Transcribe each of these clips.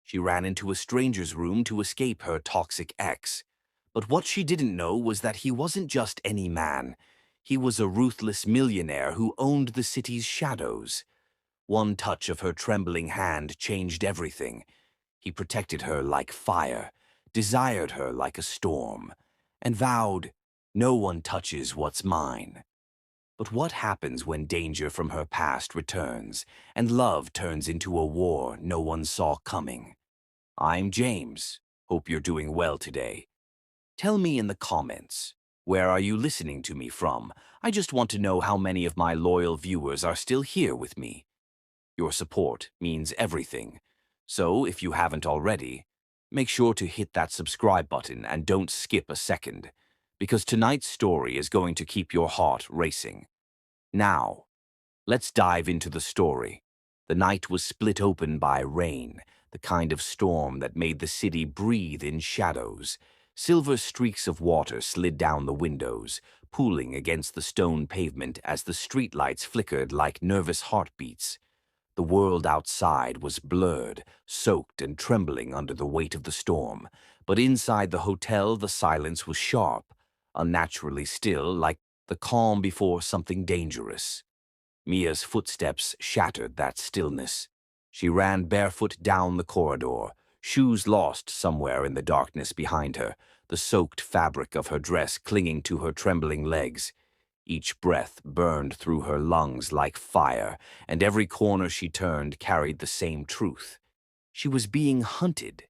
She ran into a stranger's room to escape her toxic ex. But what she didn't know was that he wasn't just any man. He was a ruthless millionaire who owned the city's shadows. One touch of her trembling hand changed everything. He protected her like fire, desired her like a storm, and vowed, "No one touches what's mine." But what happens when danger from her past returns, and love turns into a war no one saw coming? I'm James. Hope you're doing well today. Tell me in the comments, where are you listening to me from? I just want to know how many of my loyal viewers are still here with me. Your support means everything. So if you haven't already, make sure to hit that subscribe button and don't skip a second, because tonight's story is going to keep your heart racing. Now, let's dive into the story. The night was split open by rain, the kind of storm that made the city breathe in shadows. Silver streaks of water slid down the windows, pooling against the stone pavement as the streetlights flickered like nervous heartbeats. The world outside was blurred, soaked and trembling under the weight of the storm, but inside the hotel the silence was sharp, unnaturally still, like the calm before something dangerous. Mia's footsteps shattered that stillness. She ran barefoot down the corridor, shoes lost somewhere in the darkness behind her, the soaked fabric of her dress clinging to her trembling legs. Each breath burned through her lungs like fire, and every corner she turned carried the same truth. She was being hunted.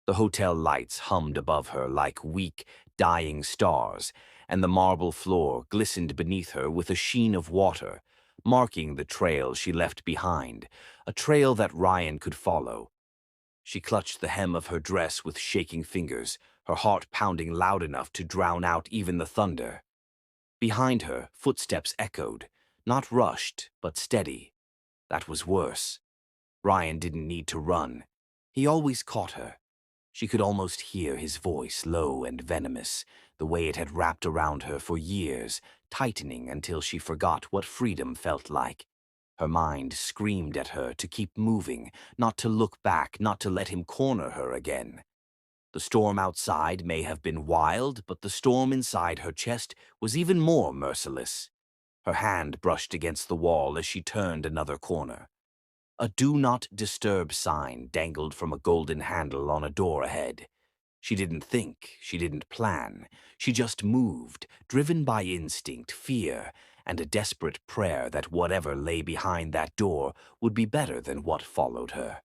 The hotel lights hummed above her like weak, dying stars, and the marble floor glistened beneath her with a sheen of water, marking the trail she left behind, a trail that Ryan could follow. She clutched the hem of her dress with shaking fingers, her heart pounding loud enough to drown out even the thunder. Behind her, footsteps echoed, not rushed, but steady. That was worse. Ryan didn't need to run. He always caught her. She could almost hear his voice, low and venomous, the way it had wrapped around her for years, tightening until she forgot what freedom felt like. Her mind screamed at her to keep moving, not to look back, not to let him corner her again. The storm outside may have been wild, but the storm inside her chest was even more merciless. Her hand brushed against the wall as she turned another corner. A "Do Not Disturb" sign dangled from a golden handle on a door ahead. She didn't think, she didn't plan. She just moved, driven by instinct, fear, and a desperate prayer that whatever lay behind that door would be better than what followed her.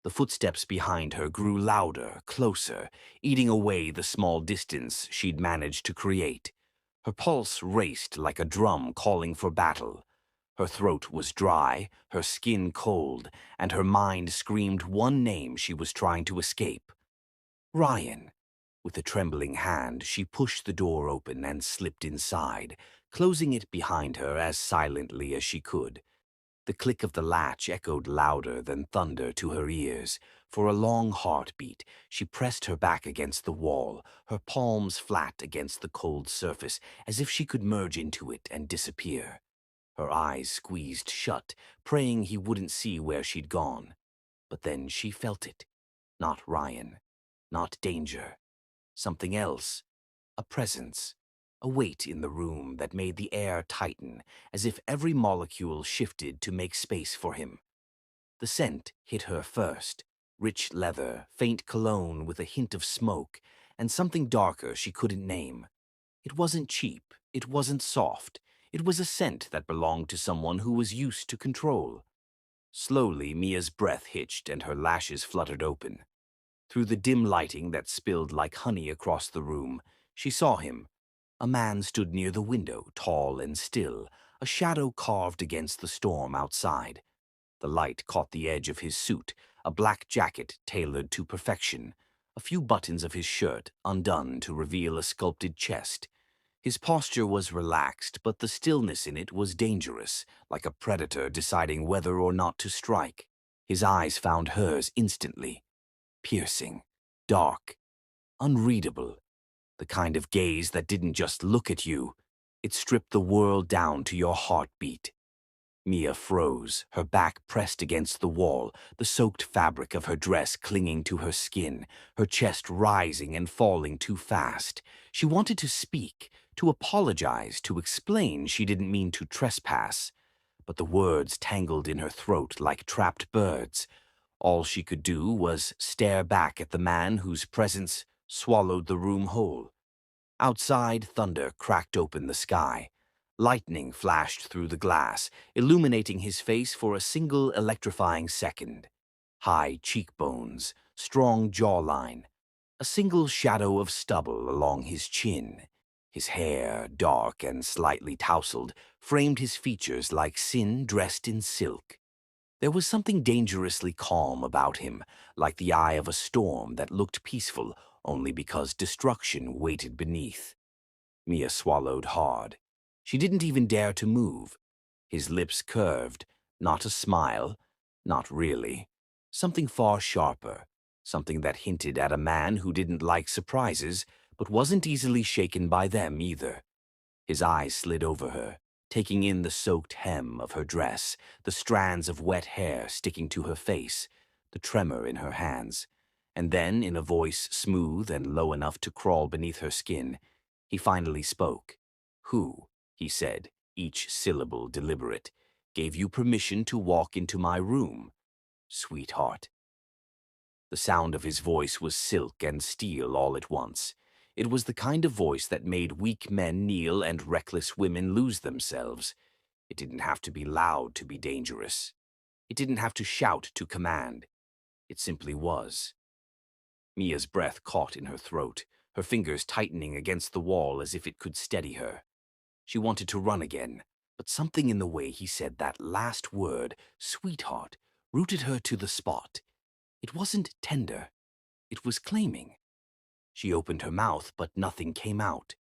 The footsteps behind her grew louder, closer, eating away the small distance she'd managed to create. Her pulse raced like a drum calling for battle. Her throat was dry, her skin cold, and her mind screamed one name she was trying to escape. Ryan. With a trembling hand, she pushed the door open and slipped inside, closing it behind her as silently as she could. The click of the latch echoed louder than thunder to her ears. For a long heartbeat, she pressed her back against the wall, her palms flat against the cold surface, as if she could merge into it and disappear. Her eyes squeezed shut, praying he wouldn't see where she'd gone. But then she felt it. Not Ryan. Not danger. Something else. A presence. A weight in the room that made the air tighten, as if every molecule shifted to make space for him. The scent hit her first. Rich leather, faint cologne with a hint of smoke, and something darker she couldn't name. It wasn't cheap. It wasn't soft. It was a scent that belonged to someone who was used to control. Slowly, Mia's breath hitched and her lashes fluttered open. Through the dim lighting that spilled like honey across the room, she saw him. A man stood near the window, tall and still, a shadow carved against the storm outside. The light caught the edge of his suit, a black jacket tailored to perfection, a few buttons of his shirt undone to reveal a sculpted chest. His posture was relaxed, but the stillness in it was dangerous, like a predator deciding whether or not to strike. His eyes found hers instantly. Piercing, dark, unreadable. The kind of gaze that didn't just look at you, it stripped the world down to your heartbeat. Mia froze, her back pressed against the wall, the soaked fabric of her dress clinging to her skin, her chest rising and falling too fast. She wanted to speak, to apologize, to explain she didn't mean to trespass, but the words tangled in her throat like trapped birds. All she could do was stare back at the man whose presence swallowed the room whole. Outside, thunder cracked open the sky. Lightning flashed through the glass, illuminating his face for a single electrifying second. High cheekbones, strong jawline, a single shadow of stubble along his chin. His hair, dark and slightly tousled, framed his features like sin dressed in silk. There was something dangerously calm about him, like the eye of a storm that looked peaceful only because destruction waited beneath. Mia swallowed hard. She didn't even dare to move. His lips curved, not a smile, not really. Something far sharper, something that hinted at a man who didn't like surprises, but wasn't easily shaken by them either. His eyes slid over her, taking in the soaked hem of her dress, the strands of wet hair sticking to her face, the tremor in her hands. And then, in a voice smooth and low enough to crawl beneath her skin, he finally spoke. "Who," he said, each syllable deliberate, "gave you permission to walk into my room, sweetheart?" The sound of his voice was silk and steel all at once. It was the kind of voice that made weak men kneel and reckless women lose themselves. It didn't have to be loud to be dangerous. It didn't have to shout to command. It simply was. Mia's breath caught in her throat, her fingers tightening against the wall as if it could steady her. She wanted to run again, but something in the way he said that last word, sweetheart, rooted her to the spot. It wasn't tender. It was claiming. She opened her mouth, but nothing came out.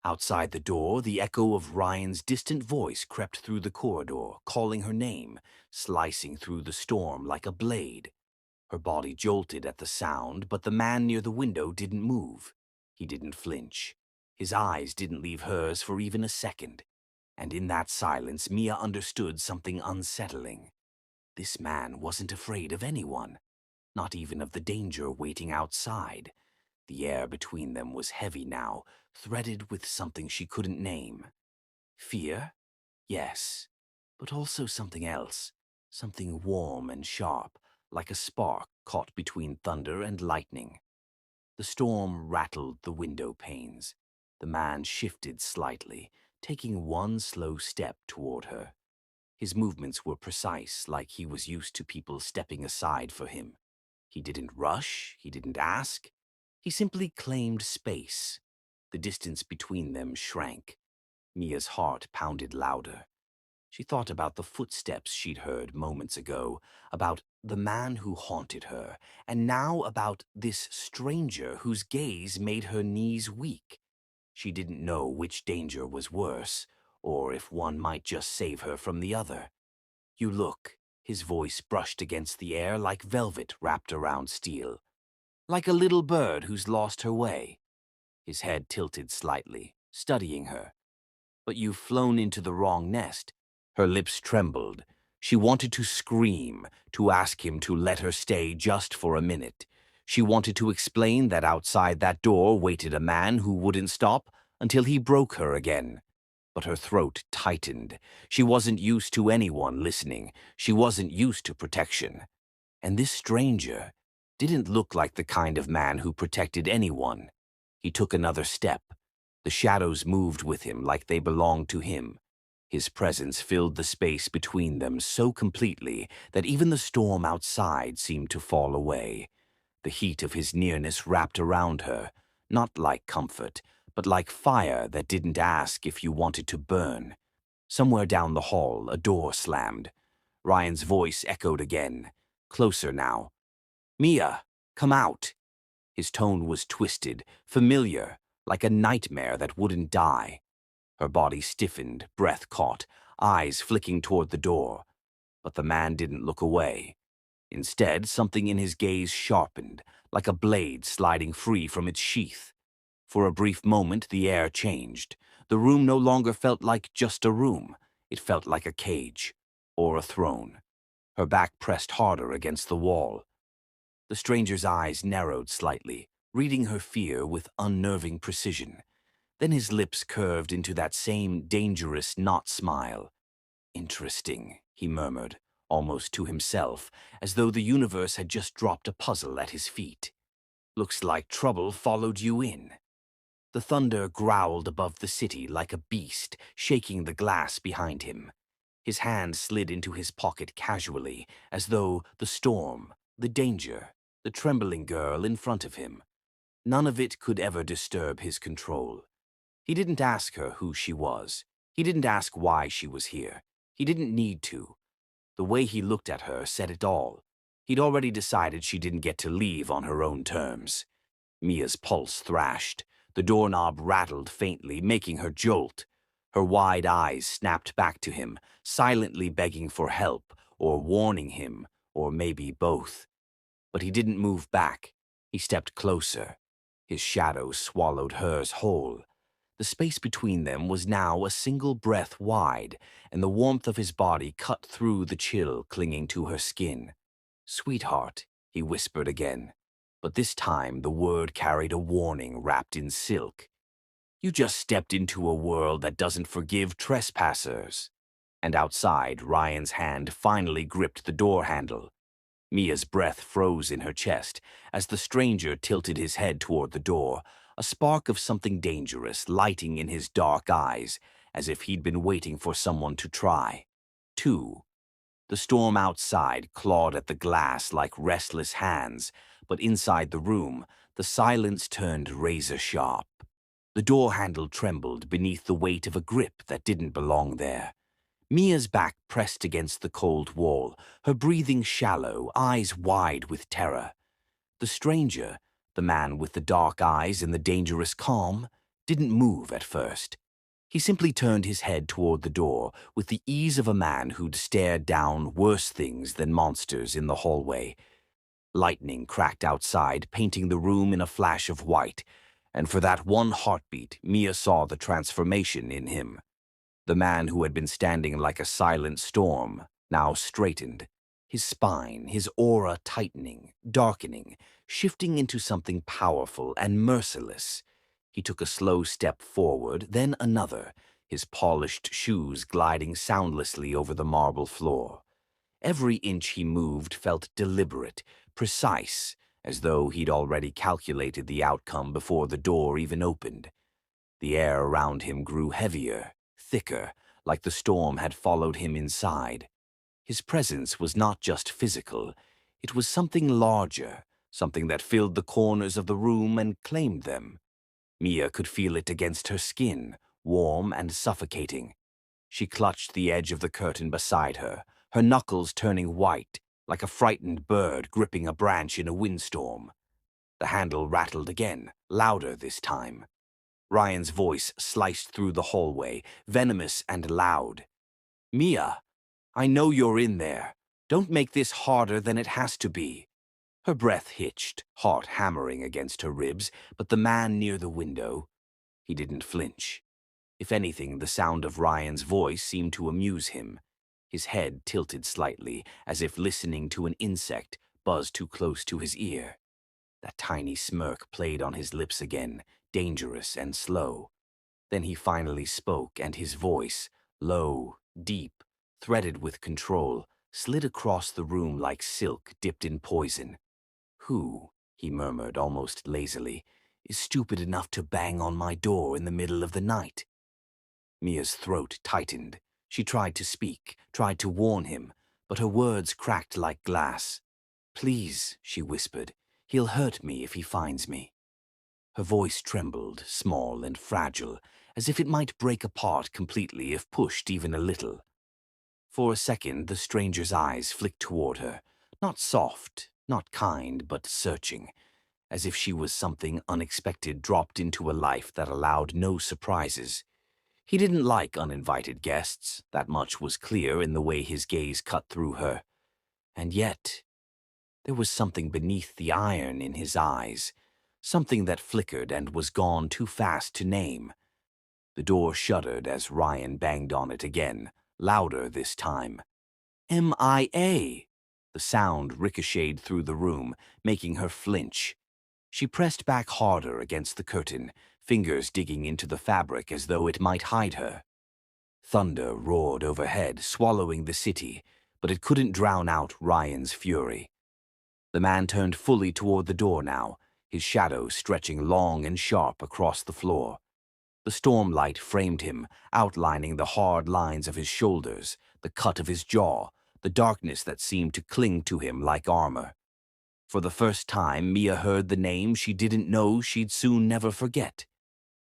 Outside the door, the echo of Ryan's distant voice crept through the corridor, calling her name, slicing through the storm like a blade. Her body jolted at the sound, but the man near the window didn't move. He didn't flinch. His eyes didn't leave hers for even a second. And in that silence, Mia understood something unsettling. This man wasn't afraid of anyone, not even of the danger waiting outside. The air between them was heavy now, threaded with something she couldn't name. Fear? Yes, but also something else, something warm and sharp, like a spark caught between thunder and lightning. The storm rattled the window panes. The man shifted slightly, taking one slow step toward her. His movements were precise, like he was used to people stepping aside for him. He didn't rush, he didn't ask. He simply claimed space. The distance between them shrank. Mia's heart pounded louder. She thought about the footsteps she'd heard moments ago, about the man who haunted her, and now about this stranger whose gaze made her knees weak. She didn't know which danger was worse, or if one might just save her from the other. "You look," his voice brushed against the air like velvet wrapped around steel. "Like a little bird who's lost her way." His head tilted slightly, studying her. "But you've flown into the wrong nest." Her lips trembled. She wanted to scream, to ask him to let her stay just for a minute. She wanted to explain that outside that door waited a man who wouldn't stop until he broke her again. But her throat tightened. She wasn't used to anyone listening. She wasn't used to protection. And this stranger didn't look like the kind of man who protected anyone. He took another step. The shadows moved with him like they belonged to him. His presence filled the space between them so completely that even the storm outside seemed to fall away. The heat of his nearness wrapped around her, not like comfort, but like fire that didn't ask if you wanted to burn. Somewhere down the hall, a door slammed. Ryan's voice echoed again, closer now. "Mia, come out." His tone was twisted, familiar, like a nightmare that wouldn't die. Her body stiffened, breath caught, eyes flicking toward the door. But the man didn't look away. Instead, something in his gaze sharpened, like a blade sliding free from its sheath. For a brief moment, the air changed. The room no longer felt like just a room. It felt like a cage. or a throne. Her back pressed harder against the wall. The stranger's eyes narrowed slightly, reading her fear with unnerving precision. Then his lips curved into that same dangerous knot smile. "Interesting," he murmured, almost to himself, as though the universe had just dropped a puzzle at his feet. "Looks like trouble followed you in." The thunder growled above the city like a beast, shaking the glass behind him. His hand slid into his pocket casually, as though the storm, the danger, the trembling girl in front of him, none of it could ever disturb his control. He didn't ask her who she was. He didn't ask why she was here. He didn't need to. The way he looked at her said it all. He'd already decided she didn't get to leave on her own terms. Mia's pulse thrashed. The doorknob rattled faintly, making her jolt. Her wide eyes snapped back to him, silently begging for help, or warning him, or maybe both. But he didn't move back. He stepped closer. His shadow swallowed hers whole. The space between them was now a single breath wide, and the warmth of his body cut through the chill clinging to her skin. "Sweetheart," he whispered again, but this time the word carried a warning wrapped in silk. "You just stepped into a world that doesn't forgive trespassers." And outside, Ryan's hand finally gripped the door handle. Mia's breath froze in her chest as the stranger tilted his head toward the door, a spark of something dangerous lighting in his dark eyes, as if he'd been waiting for someone to try. 2. The storm outside clawed at the glass like restless hands, but inside the room, the silence turned razor-sharp. The door handle trembled beneath the weight of a grip that didn't belong there. Mia's back pressed against the cold wall, her breathing shallow, eyes wide with terror. The stranger, the man with the dark eyes and the dangerous calm, didn't move at first. He simply turned his head toward the door with the ease of a man who'd stared down worse things than monsters in the hallway. Lightning cracked outside, painting the room in a flash of white, and for that one heartbeat, Mia saw the transformation in him. The man who had been standing like a silent storm now straightened, his spine, his aura tightening, darkening, shifting into something powerful and merciless. He took a slow step forward, then another, his polished shoes gliding soundlessly over the marble floor. Every inch he moved felt deliberate, precise, as though he'd already calculated the outcome before the door even opened. The air around him grew heavier, thicker, like the storm had followed him inside. His presence was not just physical, it was something larger, something that filled the corners of the room and claimed them. Mia could feel it against her skin, warm and suffocating. She clutched the edge of the curtain beside her, her knuckles turning white, like a frightened bird gripping a branch in a windstorm. The handle rattled again, louder this time. Ryan's voice sliced through the hallway, venomous and loud. "Mia, I know you're in there. Don't make this harder than it has to be." Her breath hitched, heart hammering against her ribs, but the man near the window, he didn't flinch. If anything, the sound of Ryan's voice seemed to amuse him. His head tilted slightly, as if listening to an insect buzzed too close to his ear. That tiny smirk played on his lips again, dangerous and slow. Then he finally spoke, and his voice, low, deep, threaded with control, slid across the room like silk dipped in poison. "Who," he murmured almost lazily, "is stupid enough to bang on my door in the middle of the night?" Mia's throat tightened. She tried to speak, tried to warn him, but her words cracked like glass. "Please," she whispered, "he'll hurt me if he finds me." Her voice trembled, small and fragile, as if it might break apart completely if pushed even a little. For a second, the stranger's eyes flicked toward her, not soft, not kind, but searching, as if she was something unexpected dropped into a life that allowed no surprises. He didn't like uninvited guests, that much was clear in the way his gaze cut through her. And yet, there was something beneath the iron in his eyes, something that flickered and was gone too fast to name. The door shuddered as Ryan banged on it again, louder this time. MIA. The sound ricocheted through the room, making her flinch. She pressed back harder against the curtain, fingers digging into the fabric as though it might hide her. Thunder roared overhead, swallowing the city, but it couldn't drown out Ryan's fury. The man turned fully toward the door now, his shadow stretching long and sharp across the floor. The stormlight framed him, outlining the hard lines of his shoulders, the cut of his jaw, the darkness that seemed to cling to him like armor. For the first time, Mia heard the name she didn't know she'd soon never forget.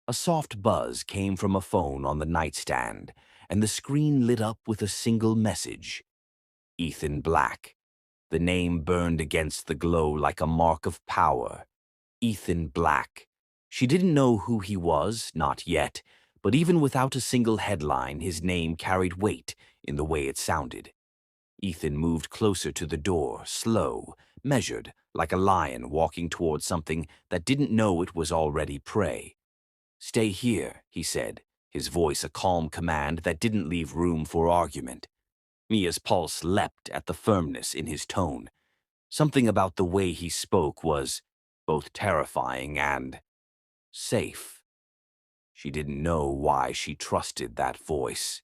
A soft buzz came from a phone on the nightstand, and the screen lit up with a single message. Ethan Black. The name burned against the glow like a mark of power. Ethan Black. She didn't know who he was, not yet, but even without a single headline, his name carried weight in the way it sounded. Ethan moved closer to the door, slow, measured, like a lion walking towards something that didn't know it was already prey. "Stay here," he said, his voice a calm command that didn't leave room for argument. Mia's pulse leapt at the firmness in his tone. Something about the way he spoke was both terrifying and safe. She didn't know why she trusted that voice.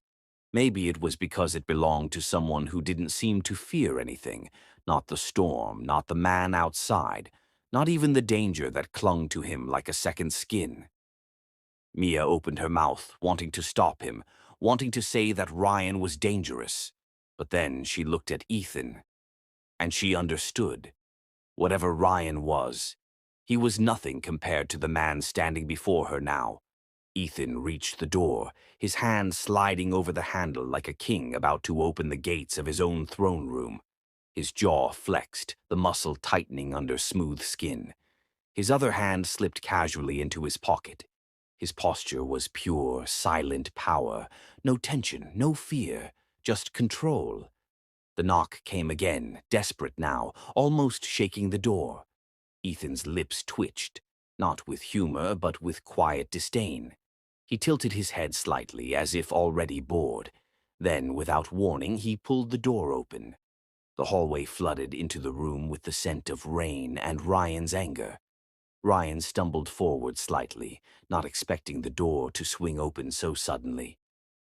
Maybe it was because it belonged to someone who didn't seem to fear anything, not the storm, not the man outside, not even the danger that clung to him like a second skin. Mia opened her mouth, wanting to stop him, wanting to say that Ryan was dangerous. But then she looked at Ethan, and she understood. Whatever Ryan was, he was nothing compared to the man standing before her now. Ethan reached the door, his hand sliding over the handle like a king about to open the gates of his own throne room. His jaw flexed, the muscle tightening under smooth skin. His other hand slipped casually into his pocket. His posture was pure, silent power. No tension, no fear, just control. The knock came again, desperate now, almost shaking the door. Ethan's lips twitched, not with humor, but with quiet disdain. He tilted his head slightly, as if already bored. Then, without warning, he pulled the door open. The hallway flooded into the room with the scent of rain and Ryan's anger. Ryan stumbled forward slightly, not expecting the door to swing open so suddenly.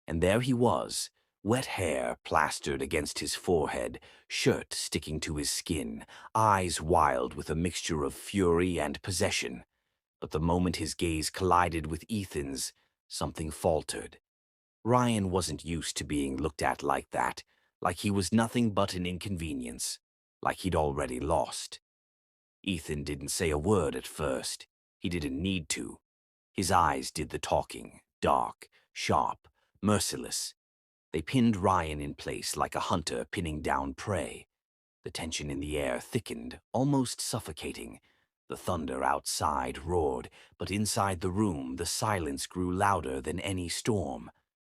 And there he was, wet hair plastered against his forehead, shirt sticking to his skin, eyes wild with a mixture of fury and possession. But the moment his gaze collided with Ethan's, something faltered. Ryan wasn't used to being looked at like that, like he was nothing but an inconvenience, like he'd already lost. Ethan didn't say a word at first. He didn't need to. His eyes did the talking, dark, sharp, merciless. They pinned Ryan in place like a hunter pinning down prey. The tension in the air thickened, almost suffocating. The thunder outside roared, but inside the room the silence grew louder than any storm.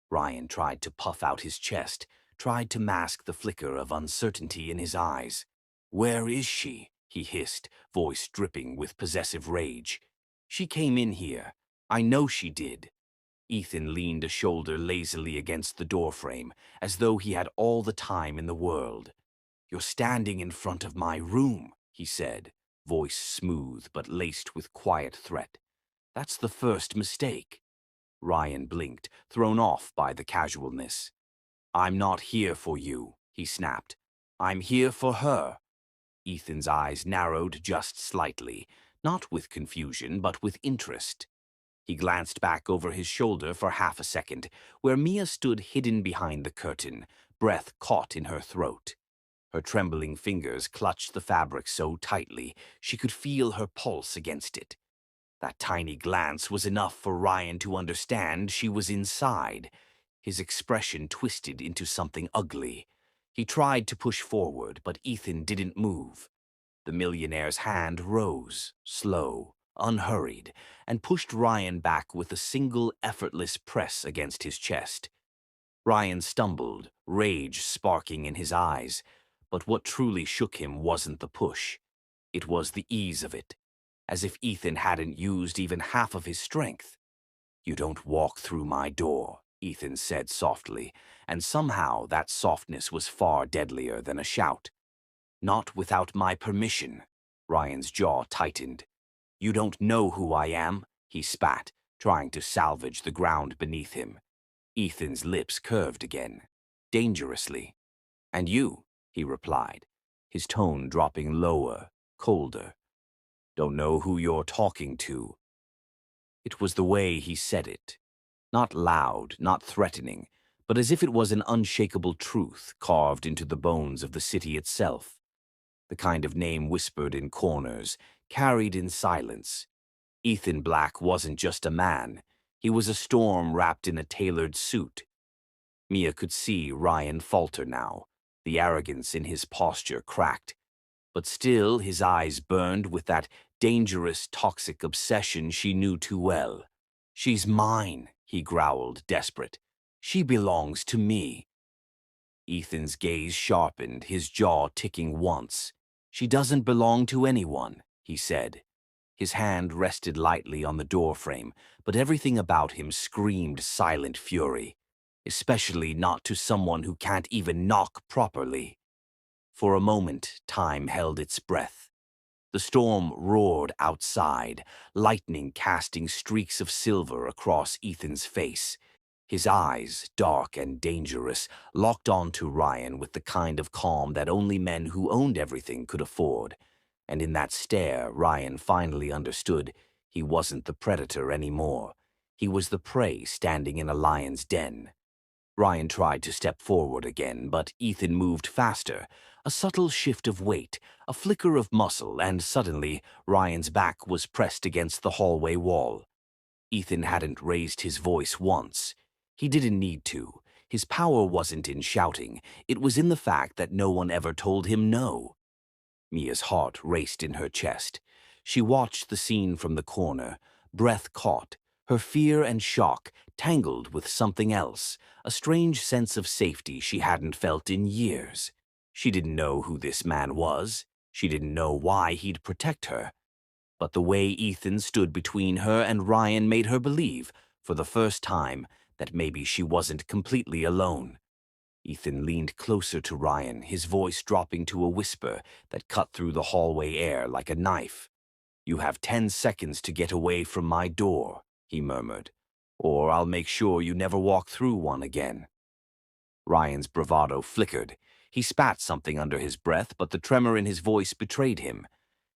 Ryan tried to puff out his chest, tried to mask the flicker of uncertainty in his eyes. "Where is she?" he hissed, voice dripping with possessive rage. "She came in here. I know she did." Ethan leaned a shoulder lazily against the doorframe, as though he had all the time in the world. "You're standing in front of my room," he said, voice smooth but laced with quiet threat. "That's the first mistake." Ryan blinked, thrown off by the casualness. "I'm not here for you," he snapped. "I'm here for her." Ethan's eyes narrowed just slightly, not with confusion, but with interest. He glanced back over his shoulder for half a second, where Mia stood hidden behind the curtain, breath caught in her throat. Her trembling fingers clutched the fabric so tightly she could feel her pulse against it. That tiny glance was enough for Ryan to understand she was inside. His expression twisted into something ugly. He tried to push forward, but Ethan didn't move. The millionaire's hand rose, slow, unhurried, and pushed Ryan back with a single effortless press against his chest. Ryan stumbled, rage sparking in his eyes, but what truly shook him wasn't the push. It was the ease of it, as if Ethan hadn't used even half of his strength. "You don't walk through my door," Ethan said softly, and somehow that softness was far deadlier than a shout. Not without my permission. Ryan's jaw tightened. You don't know who I am, he spat, trying to salvage the ground beneath him. Ethan's lips curved again, dangerously. And you, he replied, his tone dropping lower, colder. Don't know who you're talking to. It was the way he said it. Not loud, not threatening, but as if it was an unshakable truth carved into the bones of the city itself. The kind of name whispered in corners, carried in silence. Ethan Black wasn't just a man. He was a storm wrapped in a tailored suit. Mia could see Ryan falter now, the arrogance in his posture cracked. But still his eyes burned with that dangerous, toxic obsession she knew too well. She's mine, he growled, desperate. She belongs to me. Ethan's gaze sharpened, his jaw ticking once. She doesn't belong to anyone, he said. His hand rested lightly on the doorframe, but everything about him screamed silent fury, especially not to someone who can't even knock properly. For a moment, time held its breath. The storm roared outside, lightning casting streaks of silver across Ethan's face. His eyes, dark and dangerous, locked onto Ryan with the kind of calm that only men who owned everything could afford. And in that stare, Ryan finally understood he wasn't the predator anymore. He was the prey standing in a lion's den. Ryan tried to step forward again, but Ethan moved faster. A subtle shift of weight, a flicker of muscle, and suddenly Ryan's back was pressed against the hallway wall. Ethan hadn't raised his voice once. He didn't need to. His power wasn't in shouting. It was in the fact that no one ever told him no. Mia's heart raced in her chest. She watched the scene from the corner, breath caught, her fear and shock tangled with something else, a strange sense of safety she hadn't felt in years. She didn't know who this man was. She didn't know why he'd protect her. But the way Ethan stood between her and Ryan made her believe, for the first time, that maybe she wasn't completely alone. Ethan leaned closer to Ryan, his voice dropping to a whisper that cut through the hallway air like a knife. You have 10 seconds to get away from my door, he murmured, or I'll make sure you never walk through one again. Ryan's bravado flickered. He spat something under his breath, but the tremor in his voice betrayed him.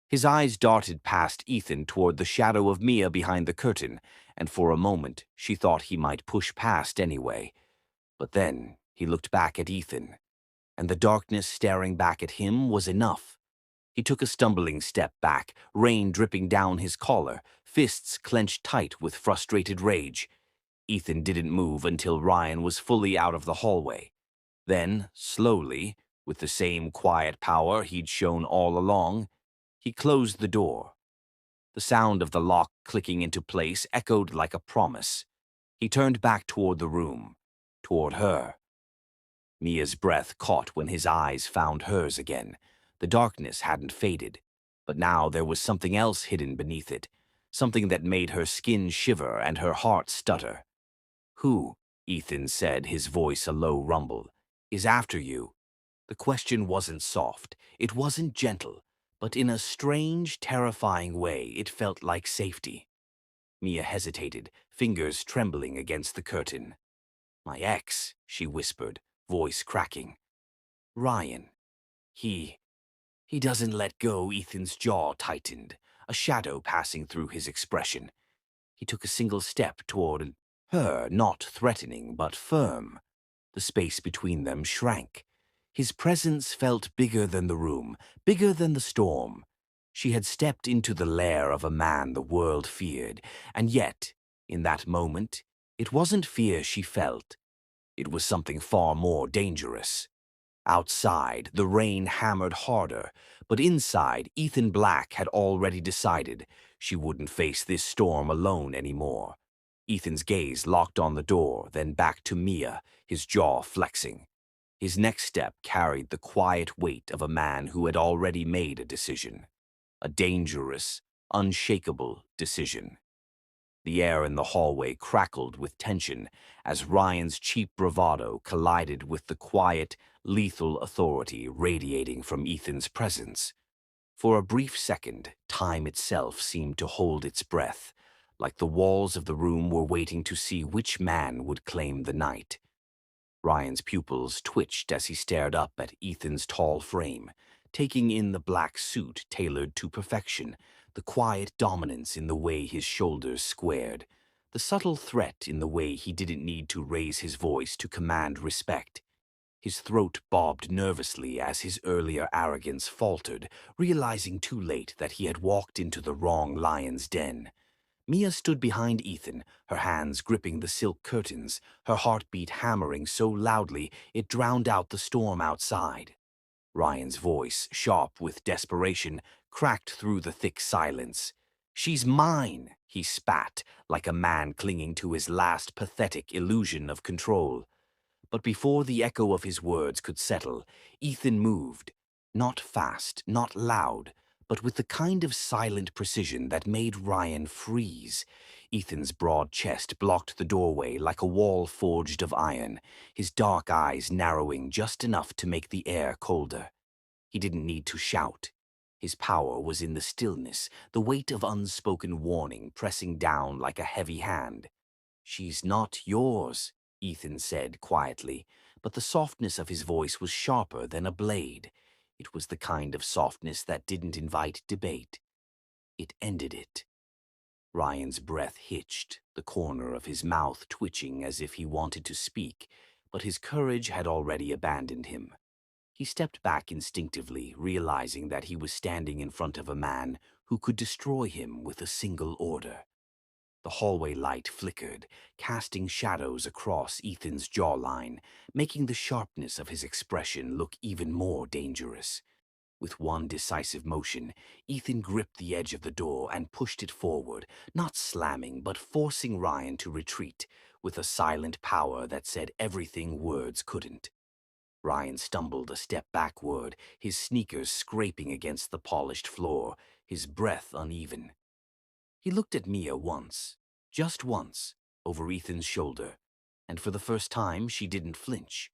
His eyes darted past Ethan toward the shadow of Mia behind the curtain, and for a moment she thought he might push past anyway. But then he looked back at Ethan, and the darkness staring back at him was enough. He took a stumbling step back, rain dripping down his collar, fists clenched tight with frustrated rage. Ethan didn't move until Ryan was fully out of the hallway. Then, slowly, with the same quiet power he'd shown all along, he closed the door. The sound of the lock clicking into place echoed like a promise. He turned back toward the room, toward her. Mia's breath caught when his eyes found hers again. The darkness hadn't faded, but now there was something else hidden beneath it, something that made her skin shiver and her heart stutter. Who, Ethan said, his voice a low rumble, is after you? The question wasn't soft, it wasn't gentle, but in a strange, terrifying way it felt like safety. Mia hesitated, fingers trembling against the curtain. My ex, she whispered, voice cracking. Ryan. He doesn't let go. Ethan's jaw tightened, a shadow passing through his expression. He took a single step toward her, not threatening, but firm. The space between them shrank. His presence felt bigger than the room, bigger than the storm. She had stepped into the lair of a man the world feared, and yet, in that moment, it wasn't fear she felt. It was something far more dangerous. Outside, the rain hammered harder, but inside, Ethan Black had already decided she wouldn't face this storm alone anymore. Ethan's gaze locked on the door, then back to Mia, his jaw flexing. His next step carried the quiet weight of a man who had already made a decision. A dangerous, unshakable decision. The air in the hallway crackled with tension as Ryan's cheap bravado collided with the quiet, lethal authority radiating from Ethan's presence. For a brief second, time itself seemed to hold its breath, like the walls of the room were waiting to see which man would claim the night. Ryan's pupils twitched as he stared up at Ethan's tall frame, taking in the black suit tailored to perfection, the quiet dominance in the way his shoulders squared, the subtle threat in the way he didn't need to raise his voice to command respect. His throat bobbed nervously as his earlier arrogance faltered, realizing too late that he had walked into the wrong lion's den. Mia stood behind Ethan, her hands gripping the silk curtains, her heartbeat hammering so loudly it drowned out the storm outside. Ryan's voice, sharp with desperation, cracked through the thick silence. "She's mine," he spat, like a man clinging to his last pathetic illusion of control. But before the echo of his words could settle, Ethan moved. Not fast, not loud, but with the kind of silent precision that made Ryan freeze. Ethan's broad chest blocked the doorway like a wall forged of iron, his dark eyes narrowing just enough to make the air colder. He didn't need to shout. His power was in the stillness, the weight of unspoken warning pressing down like a heavy hand. "She's not yours," Ethan said quietly, but the softness of his voice was sharper than a blade. It was the kind of softness that didn't invite debate. It ended it. Ryan's breath hitched, the corner of his mouth twitching as if he wanted to speak, but his courage had already abandoned him. He stepped back instinctively, realizing that he was standing in front of a man who could destroy him with a single order. The hallway light flickered, casting shadows across Ethan's jawline, making the sharpness of his expression look even more dangerous. With one decisive motion, Ethan gripped the edge of the door and pushed it forward, not slamming but forcing Ryan to retreat, with a silent power that said everything words couldn't. Ryan stumbled a step backward, his sneakers scraping against the polished floor, his breath uneven. He looked at Mia once, just once, over Ethan's shoulder, and for the first time she didn't flinch.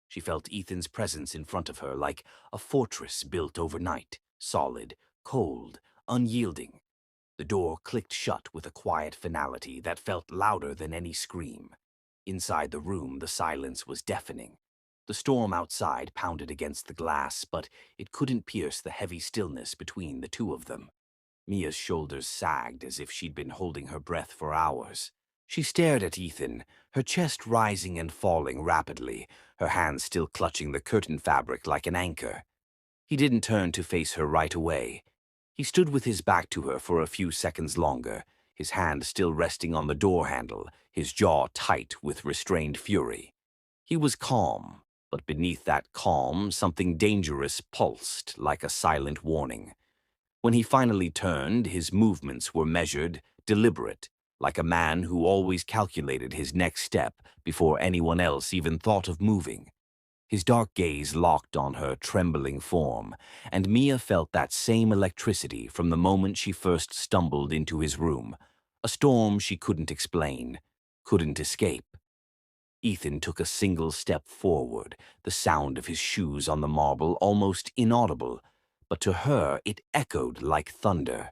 She felt Ethan's presence in front of her like a fortress built overnight, solid, cold, unyielding. The door clicked shut with a quiet finality that felt louder than any scream. Inside the room, the silence was deafening. The storm outside pounded against the glass, but it couldn't pierce the heavy stillness between the two of them. Mia's shoulders sagged as if she'd been holding her breath for hours. She stared at Ethan, her chest rising and falling rapidly, her hands still clutching the curtain fabric like an anchor. He didn't turn to face her right away. He stood with his back to her for a few seconds longer, his hand still resting on the door handle, his jaw tight with restrained fury. He was calm, but beneath that calm, something dangerous pulsed like a silent warning. When he finally turned, his movements were measured, deliberate, like a man who always calculated his next step before anyone else even thought of moving. His dark gaze locked on her trembling form, and Mia felt that same electricity from the moment she first stumbled into his room, a storm she couldn't explain, couldn't escape. Ethan took a single step forward, the sound of his shoes on the marble almost inaudible, but to her it echoed like thunder.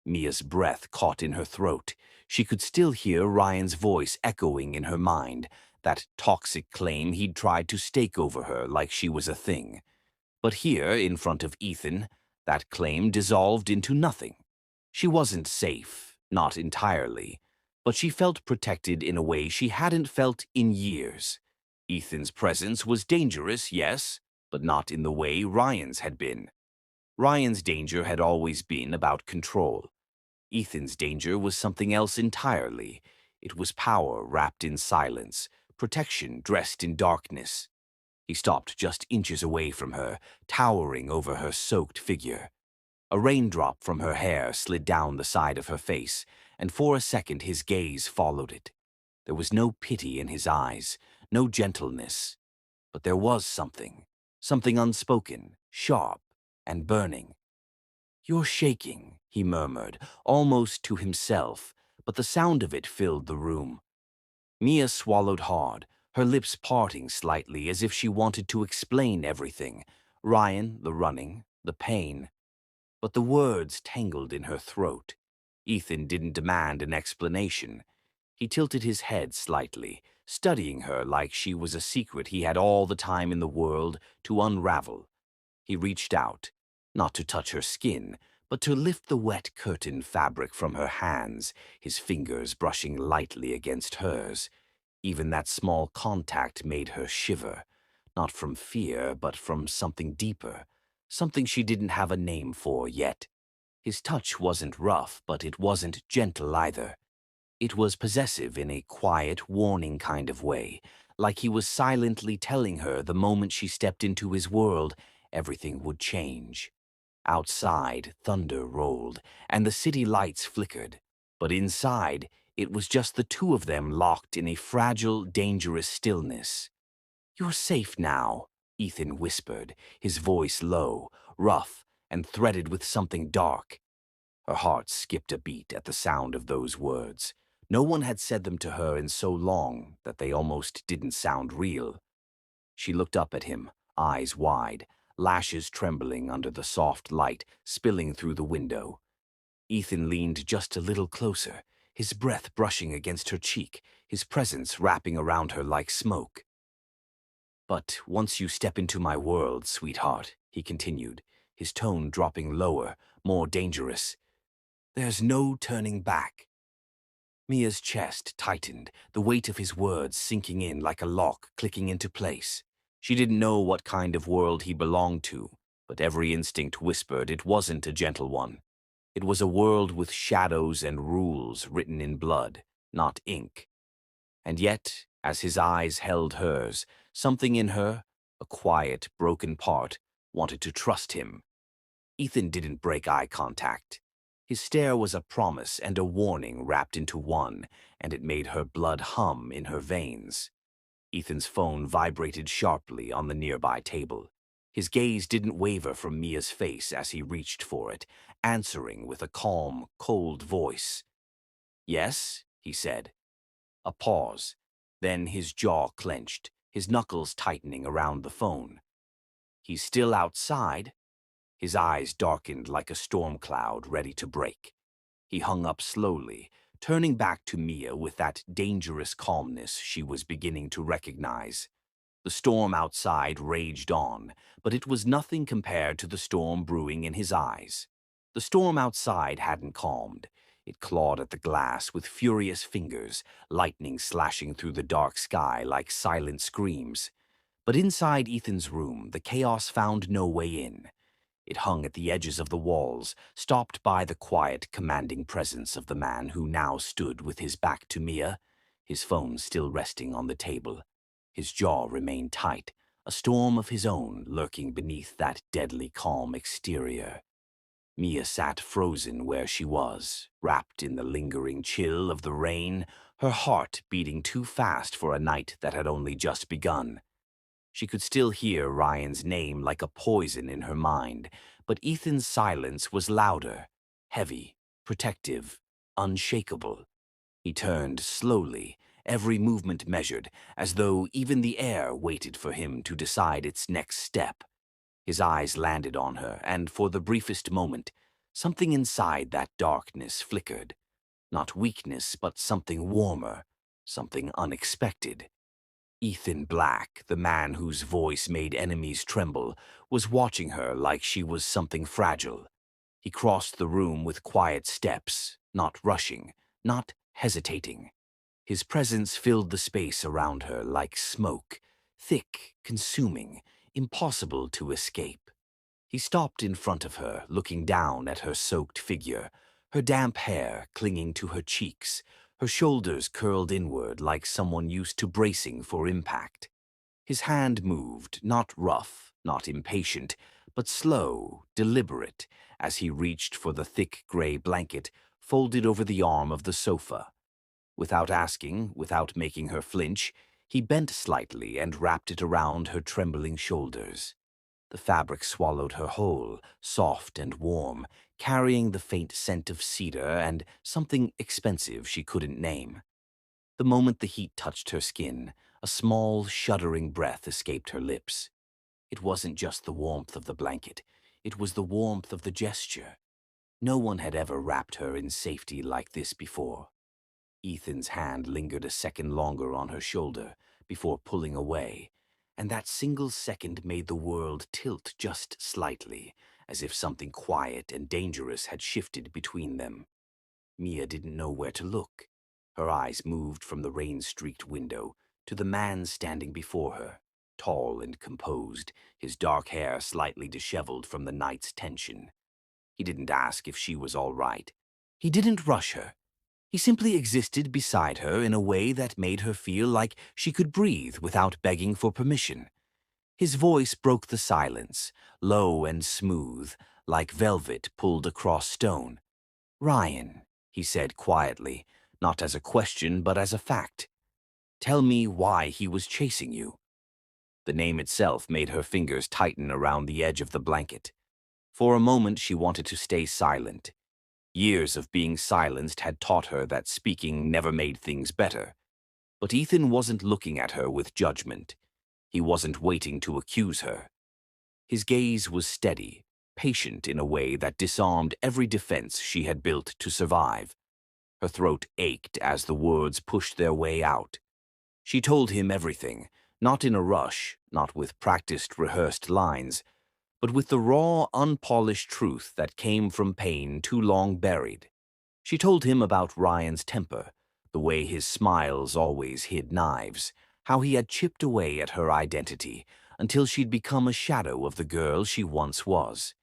Mia's breath caught in her throat. She could still hear Ryan's voice echoing in her mind, that toxic claim he'd tried to stake over her like she was a thing. But here, in front of Ethan, that claim dissolved into nothing. She wasn't safe, not entirely, but she felt protected in a way she hadn't felt in years. Ethan's presence was dangerous, yes, but not in the way Ryan's had been. Ryan's danger had always been about control. Ethan's danger was something else entirely. It was power wrapped in silence, protection dressed in darkness. He stopped just inches away from her, towering over her soaked figure. A raindrop from her hair slid down the side of her face, and for a second his gaze followed it. There was no pity in his eyes, no gentleness, but there was something unspoken, sharp, and burning. "You're shaking," he murmured, almost to himself, but the sound of it filled the room. Mia swallowed hard, her lips parting slightly as if she wanted to explain everything. Ryan, the running, the pain. But the words tangled in her throat. Ethan didn't demand an explanation. He tilted his head slightly, studying her like she was a secret he had all the time in the world to unravel. He reached out, not to touch her skin, but to lift the wet curtain fabric from her hands, his fingers brushing lightly against hers. Even that small contact made her shiver, not from fear, but from something deeper, something she didn't have a name for yet. His touch wasn't rough, but it wasn't gentle either. It was possessive in a quiet, warning kind of way, like he was silently telling her the moment she stepped into his world, everything would change. Outside, thunder rolled, and the city lights flickered. But inside, it was just the two of them locked in a fragile, dangerous stillness. "You're safe now," Ethan whispered, his voice low, rough, and threaded with something dark. Her heart skipped a beat at the sound of those words. No one had said them to her in so long that they almost didn't sound real. She looked up at him, eyes wide, lashes trembling under the soft light spilling through the window. Ethan leaned just a little closer, his breath brushing against her cheek, his presence wrapping around her like smoke. "But once you step into my world, sweetheart," he continued, his tone dropping lower, more dangerous, "there's no turning back." Mia's chest tightened, the weight of his words sinking in like a lock clicking into place. She didn't know what kind of world he belonged to, but every instinct whispered it wasn't a gentle one. It was a world with shadows and rules written in blood, not ink. And yet, as his eyes held hers, something in her, a quiet, broken part, wanted to trust him. Ethan didn't break eye contact. His stare was a promise and a warning wrapped into one, and it made her blood hum in her veins. Ethan's phone vibrated sharply on the nearby table. His gaze didn't waver from Mia's face as he reached for it, answering with a calm, cold voice. "Yes," he said. A pause. Then his jaw clenched, his knuckles tightening around the phone. "He's still outside?" His eyes darkened like a storm cloud ready to break. He hung up slowly, turning back to Mia with that dangerous calmness she was beginning to recognize. The storm outside raged on, but it was nothing compared to the storm brewing in his eyes. The storm outside hadn't calmed. It clawed at the glass with furious fingers, lightning slashing through the dark sky like silent screams. But inside Ethan's room, the chaos found no way in. It hung at the edges of the walls, stopped by the quiet, commanding presence of the man who now stood with his back to Mia, his phone still resting on the table. His jaw remained tight, a storm of his own lurking beneath that deadly calm exterior. Mia sat frozen where she was, wrapped in the lingering chill of the rain, her heart beating too fast for a night that had only just begun. She could still hear Ryan's name like a poison in her mind, but Ethan's silence was louder, heavy, protective, unshakable. He turned slowly, every movement measured, as though even the air waited for him to decide its next step. His eyes landed on her, and for the briefest moment, something inside that darkness flickered. Not weakness, but something warmer, something unexpected. Ethan Black, the man whose voice made enemies tremble, was watching her like she was something fragile. He crossed the room with quiet steps, not rushing, not hesitating. His presence filled the space around her like smoke, thick, consuming, impossible to escape. He stopped in front of her, looking down at her soaked figure, her damp hair clinging to her cheeks, her shoulders curled inward like someone used to bracing for impact. His hand moved, not rough, not impatient, but slow, deliberate, as he reached for the thick gray blanket folded over the arm of the sofa. Without asking, without making her flinch, he bent slightly and wrapped it around her trembling shoulders. The fabric swallowed her whole, soft and warm, carrying the faint scent of cedar and something expensive she couldn't name. The moment the heat touched her skin, a small, shuddering breath escaped her lips. It wasn't just the warmth of the blanket, it was the warmth of the gesture. No one had ever wrapped her in safety like this before. Ethan's hand lingered a second longer on her shoulder before pulling away, and that single second made the world tilt just slightly, as if something quiet and dangerous had shifted between them. Mia didn't know where to look. Her eyes moved from the rain-streaked window to the man standing before her, tall and composed, his dark hair slightly disheveled from the night's tension. He didn't ask if she was all right. He didn't rush her. He simply existed beside her in a way that made her feel like she could breathe without begging for permission. His voice broke the silence, low and smooth, like velvet pulled across stone. "Ryan," he said quietly, not as a question but as a fact. "Tell me why he was chasing you." The name itself made her fingers tighten around the edge of the blanket. For a moment she wanted to stay silent. Years of being silenced had taught her that speaking never made things better. But Ethan wasn't looking at her with judgment. He wasn't waiting to accuse her. His gaze was steady, patient in a way that disarmed every defense she had built to survive. Her throat ached as the words pushed their way out. She told him everything, not in a rush, not with practiced, rehearsed lines, but with the raw, unpolished truth that came from pain too long buried. She told him about Ryan's temper, the way his smiles always hid knives, how he had chipped away at her identity until she'd become a shadow of the girl she once was.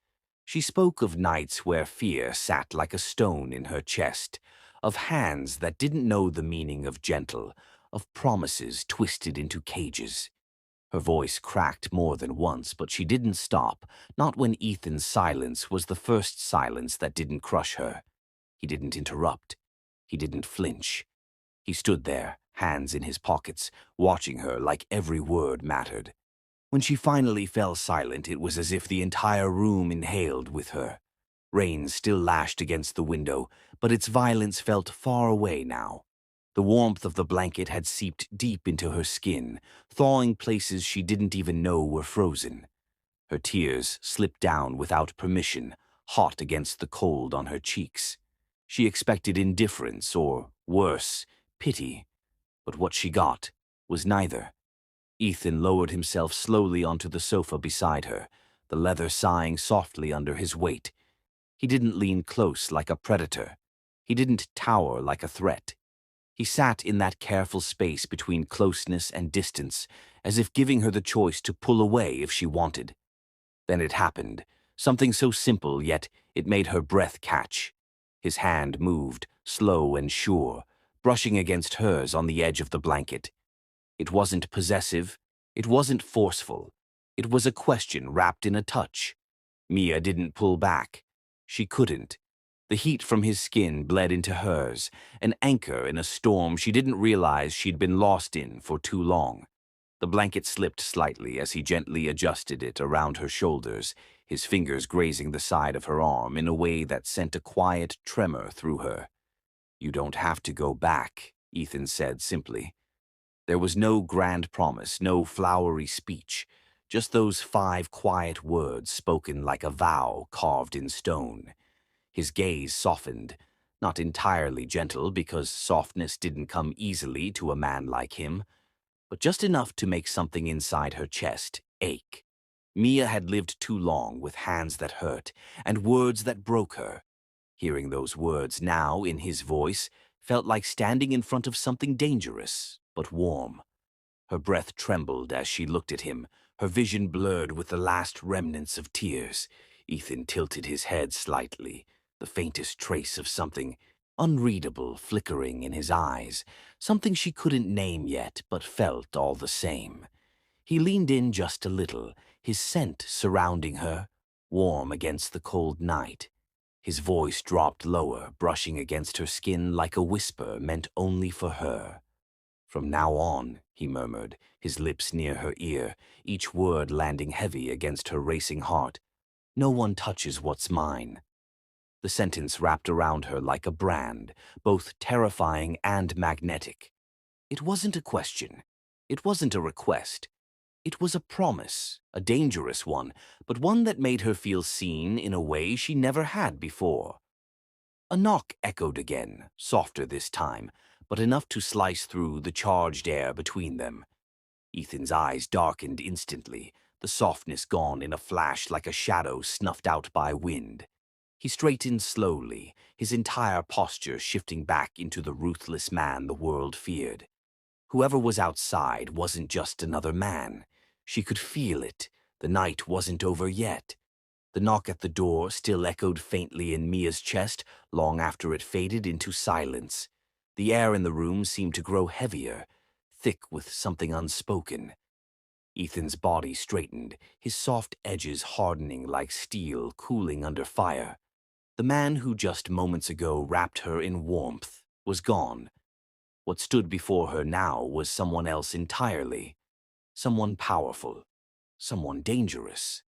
She spoke of nights where fear sat like a stone in her chest, of hands that didn't know the meaning of gentle, of promises twisted into cages. Her voice cracked more than once, but she didn't stop, not when Ethan's silence was the first silence that didn't crush her. He didn't interrupt. He didn't flinch. He stood there, hands in his pockets, watching her like every word mattered. When she finally fell silent, it was as if the entire room inhaled with her. Rain still lashed against the window, but its violence felt far away now. The warmth of the blanket had seeped deep into her skin, thawing places she didn't even know were frozen. Her tears slipped down without permission, hot against the cold on her cheeks. She expected indifference or, worse, pity, but what she got was neither. Ethan lowered himself slowly onto the sofa beside her, the leather sighing softly under his weight. He didn't lean close like a predator. He didn't tower like a threat. He sat in that careful space between closeness and distance, as if giving her the choice to pull away if she wanted. Then it happened, something so simple, yet it made her breath catch. His hand moved, slow and sure, brushing against hers on the edge of the blanket. It wasn't possessive, it wasn't forceful. It was a question wrapped in a touch. Mia didn't pull back. She couldn't. The heat from his skin bled into hers, an anchor in a storm she didn't realize she'd been lost in for too long. The blanket slipped slightly as he gently adjusted it around her shoulders, his fingers grazing the side of her arm in a way that sent a quiet tremor through her. "You don't have to go back," Ethan said simply. There was no grand promise, no flowery speech, just those 5 quiet words spoken like a vow carved in stone. His gaze softened, not entirely gentle because softness didn't come easily to a man like him, but just enough to make something inside her chest ache. Mia had lived too long with hands that hurt and words that broke her. Hearing those words now in his voice felt like standing in front of something dangerous, but warm. Her breath trembled as she looked at him, her vision blurred with the last remnants of tears. Ethan tilted his head slightly, the faintest trace of something unreadable flickering in his eyes, something she couldn't name yet but felt all the same. He leaned in just a little, his scent surrounding her, warm against the cold night. His voice dropped lower, brushing against her skin like a whisper meant only for her. "From now on," he murmured, his lips near her ear, each word landing heavy against her racing heart, "no one touches what's mine." The sentence wrapped around her like a brand, both terrifying and magnetic. It wasn't a question. It wasn't a request. It was a promise, a dangerous one, but one that made her feel seen in a way she never had before. A knock echoed again, softer this time, but enough to slice through the charged air between them. Ethan's eyes darkened instantly, the softness gone in a flash like a shadow snuffed out by wind. He straightened slowly, his entire posture shifting back into the ruthless man the world feared. Whoever was outside wasn't just another man. She could feel it. The night wasn't over yet. The knock at the door still echoed faintly in Mia's chest long after it faded into silence. The air in the room seemed to grow heavier, thick with something unspoken. Ethan's body straightened, his soft edges hardening like steel cooling under fire. The man who just moments ago wrapped her in warmth was gone. What stood before her now was someone else entirely. Someone powerful. Someone dangerous.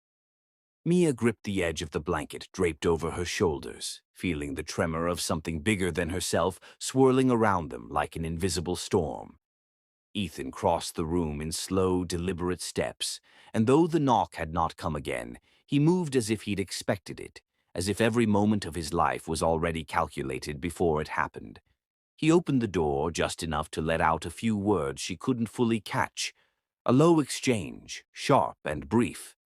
Mia gripped the edge of the blanket draped over her shoulders, feeling the tremor of something bigger than herself swirling around them like an invisible storm. Ethan crossed the room in slow, deliberate steps, and though the knock had not come again, he moved as if he'd expected it, as if every moment of his life was already calculated before it happened. He opened the door just enough to let out a few words she couldn't fully catch, a low exchange, sharp and brief.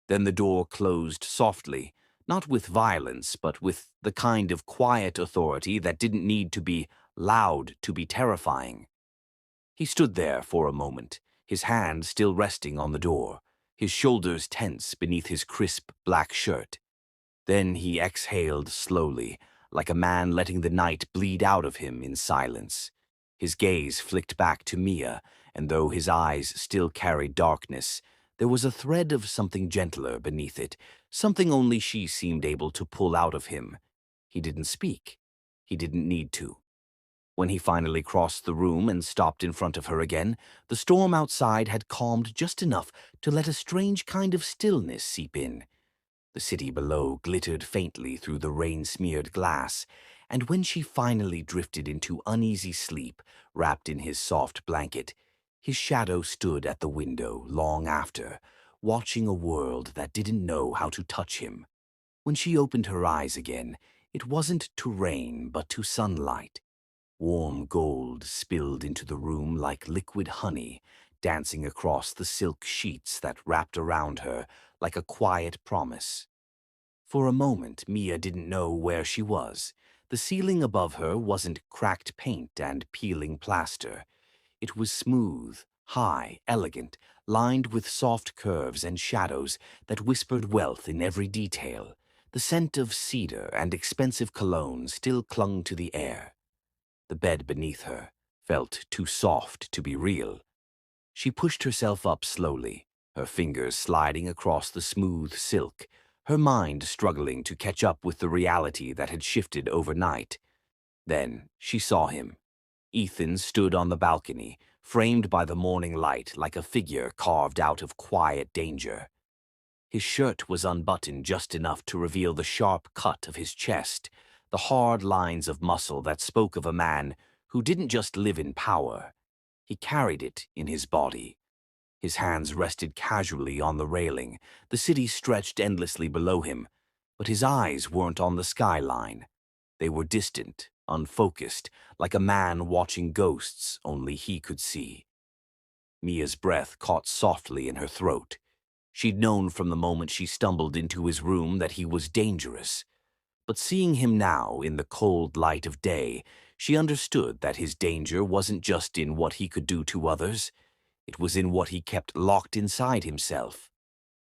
Then the door closed softly, not with violence, but with the kind of quiet authority that didn't need to be loud to be terrifying. He stood there for a moment, his hand still resting on the door, his shoulders tense beneath his crisp black shirt. Then he exhaled slowly, like a man letting the night bleed out of him in silence. His gaze flicked back to Mia, and though his eyes still carried darkness, there was a thread of something gentler beneath it, something only she seemed able to pull out of him. He didn't speak. He didn't need to. When he finally crossed the room and stopped in front of her again, the storm outside had calmed just enough to let a strange kind of stillness seep in. The city below glittered faintly through the rain-smeared glass, and when she finally drifted into uneasy sleep, wrapped in his soft blanket, his shadow stood at the window long after, watching a world that didn't know how to touch him. When she opened her eyes again, it wasn't to rain but to sunlight. Warm gold spilled into the room like liquid honey, dancing across the silk sheets that wrapped around her like a quiet promise. For a moment, Mia didn't know where she was. The ceiling above her wasn't cracked paint and peeling plaster. It was smooth, high, elegant, lined with soft curves and shadows that whispered wealth in every detail. The scent of cedar and expensive cologne still clung to the air. The bed beneath her felt too soft to be real. She pushed herself up slowly, her fingers sliding across the smooth silk, her mind struggling to catch up with the reality that had shifted overnight. Then she saw him. Ethan stood on the balcony, framed by the morning light like a figure carved out of quiet danger. His shirt was unbuttoned just enough to reveal the sharp cut of his chest, the hard lines of muscle that spoke of a man who didn't just live in power. He carried it in his body. His hands rested casually on the railing, the city stretched endlessly below him, but his eyes weren't on the skyline. They were distant, unfocused, like a man watching ghosts only he could see. Mia's breath caught softly in her throat. She'd known from the moment she stumbled into his room that he was dangerous. But seeing him now in the cold light of day, she understood that his danger wasn't just in what he could do to others. It was in what he kept locked inside himself.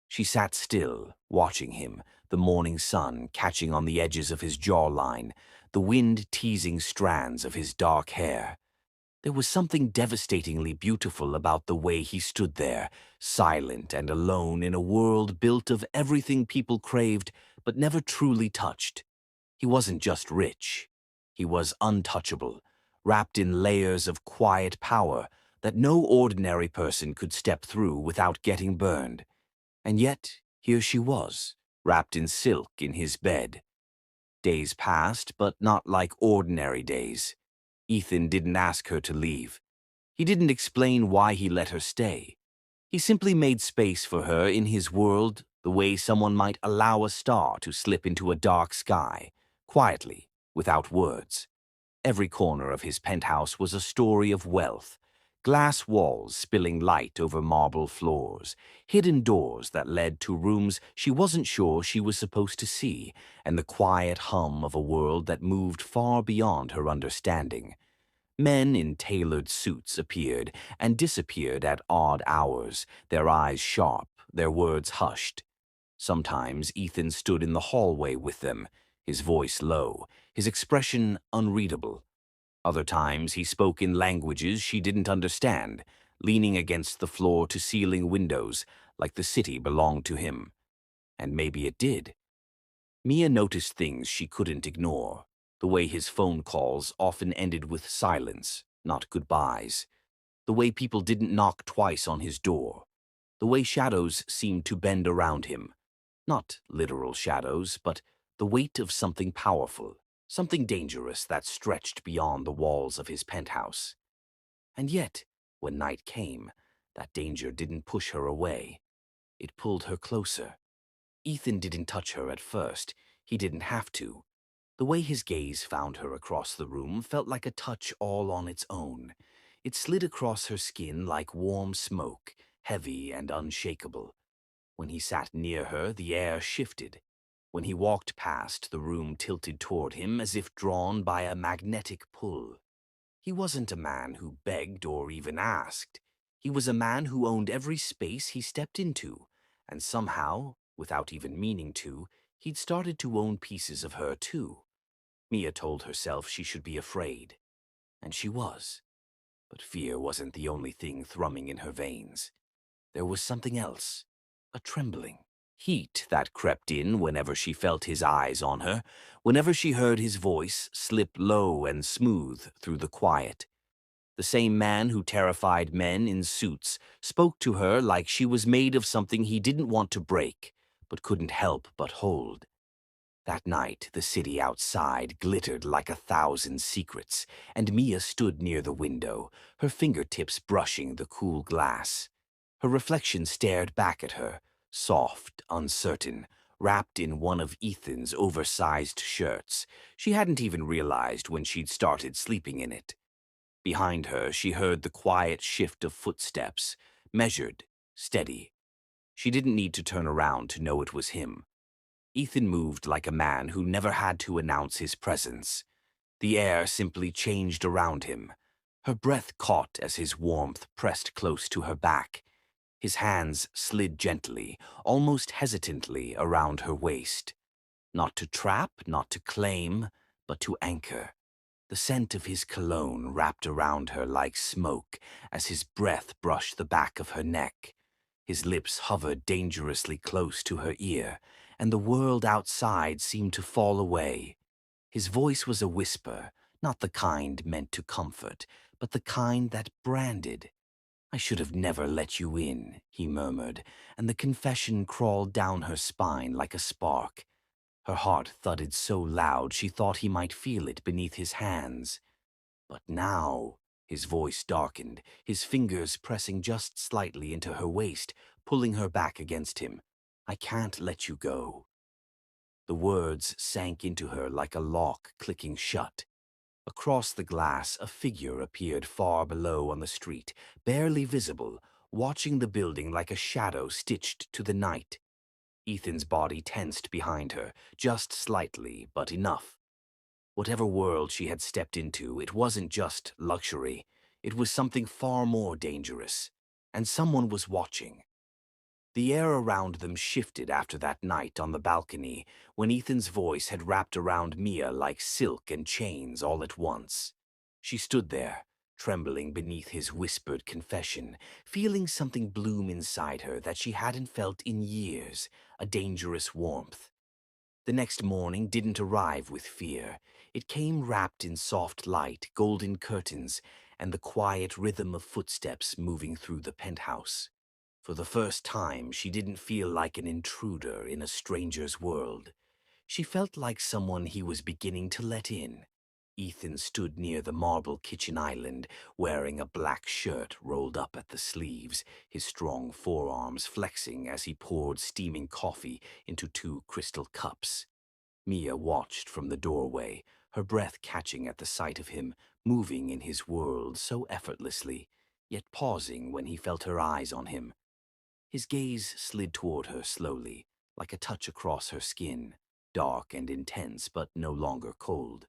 She sat still, watching him, the morning sun catching on the edges of his jawline, the wind teasing strands of his dark hair. There was something devastatingly beautiful about the way he stood there, silent and alone in a world built of everything people craved but never truly touched. He wasn't just rich. He was untouchable, wrapped in layers of quiet power that no ordinary person could step through without getting burned. And yet, here she was, wrapped in silk in his bed. Days passed, but not like ordinary days. Ethan didn't ask her to leave. He didn't explain why he let her stay. He simply made space for her in his world the way someone might allow a star to slip into a dark sky, quietly, without words. Every corner of his penthouse was a story of wealth. Glass walls spilling light over marble floors, hidden doors that led to rooms she wasn't sure she was supposed to see, and the quiet hum of a world that moved far beyond her understanding. Men in tailored suits appeared and disappeared at odd hours, their eyes sharp, their words hushed. Sometimes Ethan stood in the hallway with them, his voice low, his expression unreadable. Other times he spoke in languages she didn't understand, leaning against the floor-to-ceiling windows like the city belonged to him. And maybe it did. Mia noticed things she couldn't ignore. The way his phone calls often ended with silence, not goodbyes. The way people didn't knock twice on his door. The way shadows seemed to bend around him. Not literal shadows, but the weight of something powerful, something dangerous that stretched beyond the walls of his penthouse. And yet, when night came, that danger didn't push her away. It pulled her closer. Ethan didn't touch her at first. He didn't have to. The way his gaze found her across the room felt like a touch all on its own. It slid across her skin like warm smoke, heavy and unshakable. When he sat near her, the air shifted. When he walked past, the room tilted toward him as if drawn by a magnetic pull. He wasn't a man who begged or even asked. He was a man who owned every space he stepped into, and somehow, without even meaning to, he'd started to own pieces of her too. Mia told herself she should be afraid, and she was. But fear wasn't the only thing thrumming in her veins. There was something else, a trembling, heat that crept in whenever she felt his eyes on her, whenever she heard his voice slip low and smooth through the quiet. The same man who terrified men in suits spoke to her like she was made of something he didn't want to break, but couldn't help but hold. That night, the city outside glittered like 1,000 secrets, and Mia stood near the window, her fingertips brushing the cool glass. Her reflection stared back at her, soft, uncertain, wrapped in one of Ethan's oversized shirts. She hadn't even realized when she'd started sleeping in it. Behind her, she heard the quiet shift of footsteps, measured, steady. She didn't need to turn around to know it was him. Ethan moved like a man who never had to announce his presence. The air simply changed around him. Her breath caught as his warmth pressed close to her back. His hands slid gently, almost hesitantly, around her waist. Not to trap, not to claim, but to anchor. The scent of his cologne wrapped around her like smoke as his breath brushed the back of her neck. His lips hovered dangerously close to her ear, and the world outside seemed to fall away. His voice was a whisper, not the kind meant to comfort, but the kind that branded. "I should have never let you in," he murmured, and the confession crawled down her spine like a spark. Her heart thudded so loud she thought he might feel it beneath his hands. But now, his voice darkened, his fingers pressing just slightly into her waist, pulling her back against him. "I can't let you go." The words sank into her like a lock clicking shut. Across the glass, a figure appeared far below on the street, barely visible, watching the building like a shadow stitched to the night. Ethan's body tensed behind her, just slightly, but enough. Whatever world she had stepped into, it wasn't just luxury. It was something far more dangerous. And someone was watching. The air around them shifted after that night on the balcony, when Ethan's voice had wrapped around Mia like silk and chains all at once. She stood there, trembling beneath his whispered confession, feeling something bloom inside her that she hadn't felt in years, a dangerous warmth. The next morning didn't arrive with fear. It came wrapped in soft light, golden curtains, and the quiet rhythm of footsteps moving through the penthouse. For the first time, she didn't feel like an intruder in a stranger's world. She felt like someone he was beginning to let in. Ethan stood near the marble kitchen island, wearing a black shirt rolled up at the sleeves, his strong forearms flexing as he poured steaming coffee into two crystal cups. Mia watched from the doorway, her breath catching at the sight of him, moving in his world so effortlessly, yet pausing when he felt her eyes on him. His gaze slid toward her slowly, like a touch across her skin, dark and intense but no longer cold.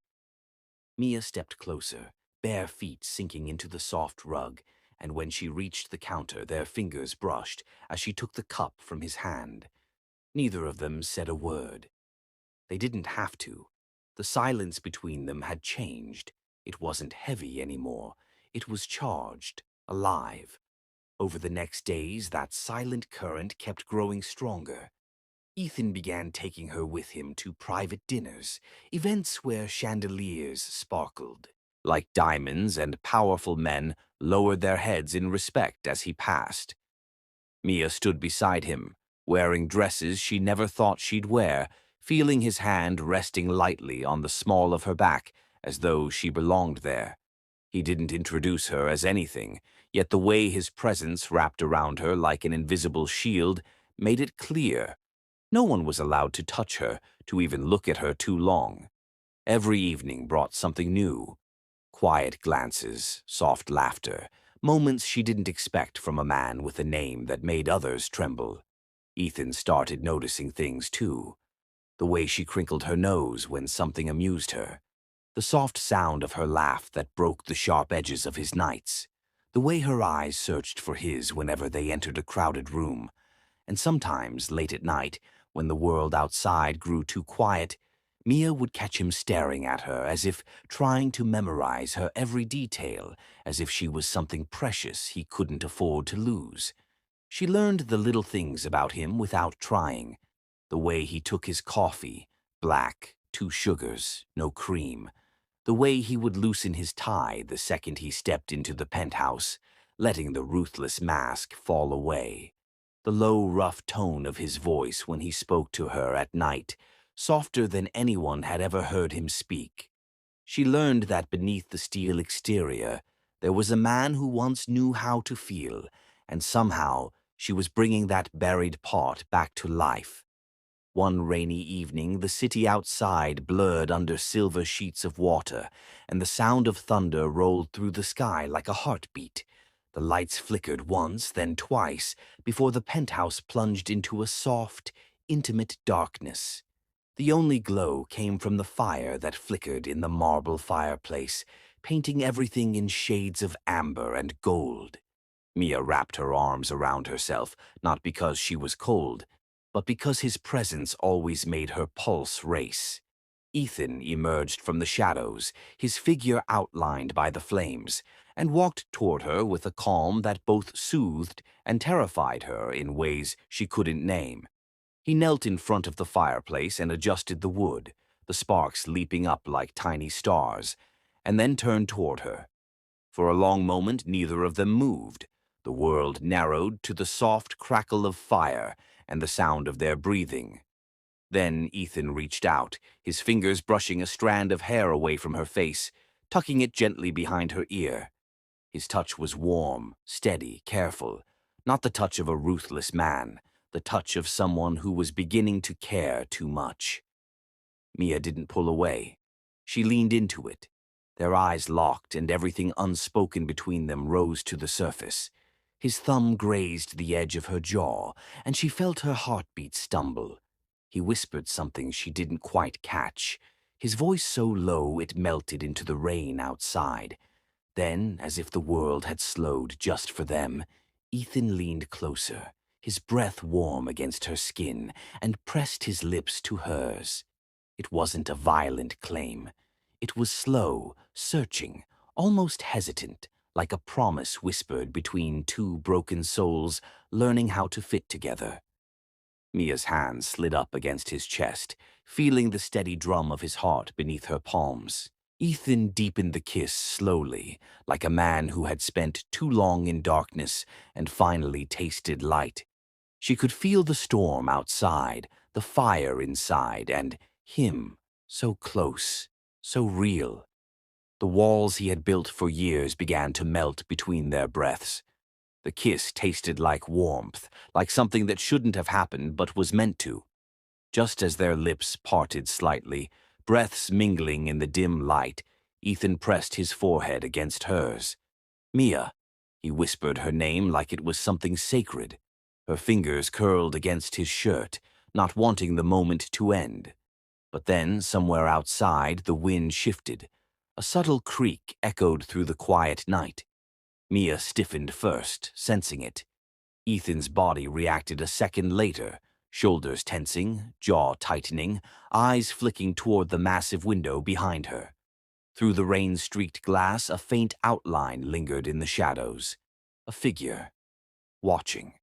Mia stepped closer, bare feet sinking into the soft rug, and when she reached the counter, their fingers brushed as she took the cup from his hand. Neither of them said a word. They didn't have to. The silence between them had changed. It wasn't heavy anymore. It was charged, alive. Over the next days, that silent current kept growing stronger. Ethan began taking her with him to private dinners, events where chandeliers sparkled. Like diamonds, and powerful men lowered their heads in respect as he passed. Mia stood beside him, wearing dresses she never thought she'd wear, feeling his hand resting lightly on the small of her back, as though she belonged there. He didn't introduce her as anything, yet the way his presence wrapped around her like an invisible shield made it clear. No one was allowed to touch her, to even look at her too long. Every evening brought something new. Quiet glances, soft laughter, moments she didn't expect from a man with a name that made others tremble. Ethan started noticing things too. The way she crinkled her nose when something amused her. The soft sound of her laugh that broke the sharp edges of his nights. The way her eyes searched for his whenever they entered a crowded room. And sometimes, late at night, when the world outside grew too quiet, Mia would catch him staring at her as if trying to memorize her every detail, as if she was something precious he couldn't afford to lose. She learned the little things about him without trying. The way he took his coffee, black, 2 sugars, no cream. The way he would loosen his tie the second he stepped into the penthouse, letting the ruthless mask fall away. The low, rough tone of his voice when he spoke to her at night, softer than anyone had ever heard him speak. She learned that beneath the steel exterior, there was a man who once knew how to feel, and somehow she was bringing that buried part back to life. One rainy evening, the city outside blurred under silver sheets of water, and the sound of thunder rolled through the sky like a heartbeat. The lights flickered once, then twice, before the penthouse plunged into a soft, intimate darkness. The only glow came from the fire that flickered in the marble fireplace, painting everything in shades of amber and gold. Mia wrapped her arms around herself, not because she was cold, but because his presence always made her pulse race. Ethan emerged from the shadows, his figure outlined by the flames, and walked toward her with a calm that both soothed and terrified her in ways she couldn't name. He knelt in front of the fireplace and adjusted the wood, the sparks leaping up like tiny stars, and then turned toward her. For a long moment, neither of them moved. The world narrowed to the soft crackle of fire and the sound of their breathing. Then Ethan reached out, his fingers brushing a strand of hair away from her face, tucking it gently behind her ear. His touch was warm, steady, careful, not the touch of a ruthless man, the touch of someone who was beginning to care too much. Mia didn't pull away. She leaned into it. Their eyes locked, and everything unspoken between them rose to the surface. His thumb grazed the edge of her jaw, and she felt her heartbeat stumble. He whispered something she didn't quite catch, his voice so low it melted into the rain outside. Then, as if the world had slowed just for them, Ethan leaned closer, his breath warm against her skin, and pressed his lips to hers. It wasn't a violent claim. It was slow, searching, almost hesitant, like a promise whispered between two broken souls learning how to fit together. Mia's hand slid up against his chest, feeling the steady drum of his heart beneath her palms. Ethan deepened the kiss slowly, like a man who had spent too long in darkness and finally tasted light. She could feel the storm outside, the fire inside, and him, so close, so real. The walls he had built for years began to melt between their breaths. The kiss tasted like warmth, like something that shouldn't have happened but was meant to. Just as their lips parted slightly, breaths mingling in the dim light, Ethan pressed his forehead against hers. "Mia," he whispered her name like it was something sacred. Her fingers curled against his shirt, not wanting the moment to end. But then, somewhere outside, the wind shifted. A subtle creak echoed through the quiet night. Mia stiffened first, sensing it. Ethan's body reacted a second later, shoulders tensing, jaw tightening, eyes flicking toward the massive window behind her. Through the rain-streaked glass, a faint outline lingered in the shadows. A figure, watching.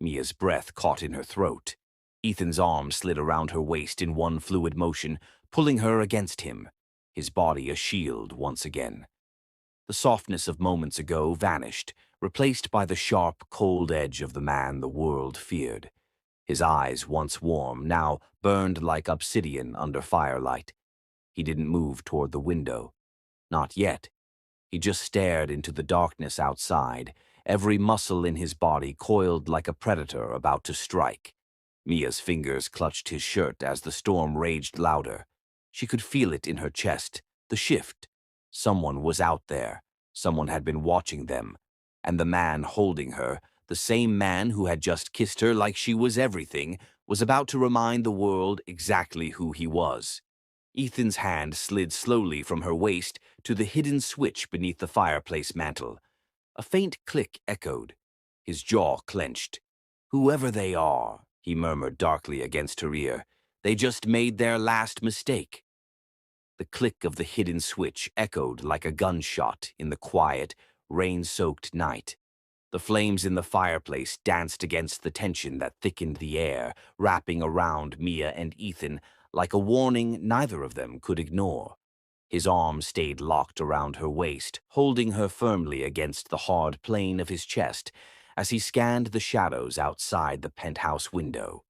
Mia's breath caught in her throat. Ethan's arm slid around her waist in one fluid motion, pulling her against him, his body a shield once again. The softness of moments ago vanished, replaced by the sharp, cold edge of the man the world feared. His eyes, once warm, now burned like obsidian under firelight. He didn't move toward the window. Not yet. He just stared into the darkness outside, every muscle in his body coiled like a predator about to strike. Mia's fingers clutched his shirt as the storm raged louder. She could feel it in her chest, the shift. Someone was out there. Someone had been watching them. And the man holding her, the same man who had just kissed her like she was everything, was about to remind the world exactly who he was. Ethan's hand slid slowly from her waist to the hidden switch beneath the fireplace mantel. A faint click echoed. His jaw clenched. "Whoever they are," he murmured darkly against her ear, "they just made their last mistake." The click of the hidden switch echoed like a gunshot in the quiet, rain-soaked night. The flames in the fireplace danced against the tension that thickened the air, wrapping around Mia and Ethan like a warning neither of them could ignore. His arm stayed locked around her waist, holding her firmly against the hard plane of his chest as he scanned the shadows outside the penthouse window.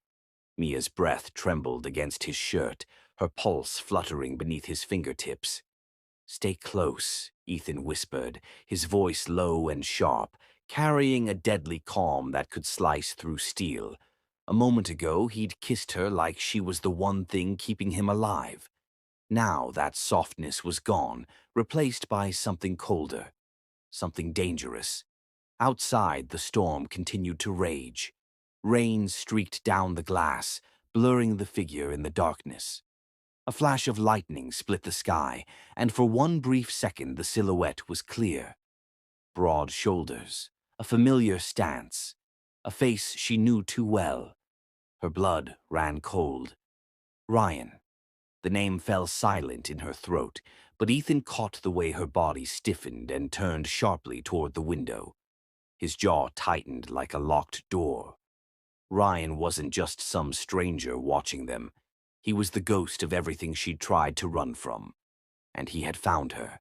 Mia's breath trembled against his shirt, her pulse fluttering beneath his fingertips. "Stay close," Ethan whispered, his voice low and sharp, carrying a deadly calm that could slice through steel. A moment ago, he'd kissed her like she was the one thing keeping him alive. Now that softness was gone, replaced by something colder, something dangerous. Outside, the storm continued to rage. Rain streaked down the glass, blurring the figure in the darkness. A flash of lightning split the sky, and for one brief second the silhouette was clear. Broad shoulders, a familiar stance, a face she knew too well. Her blood ran cold. Ryan. The name fell silent in her throat, but Ethan caught the way her body stiffened and turned sharply toward the window. His jaw tightened like a locked door. Ryan wasn't just some stranger watching them. He was the ghost of everything she'd tried to run from. And he had found her.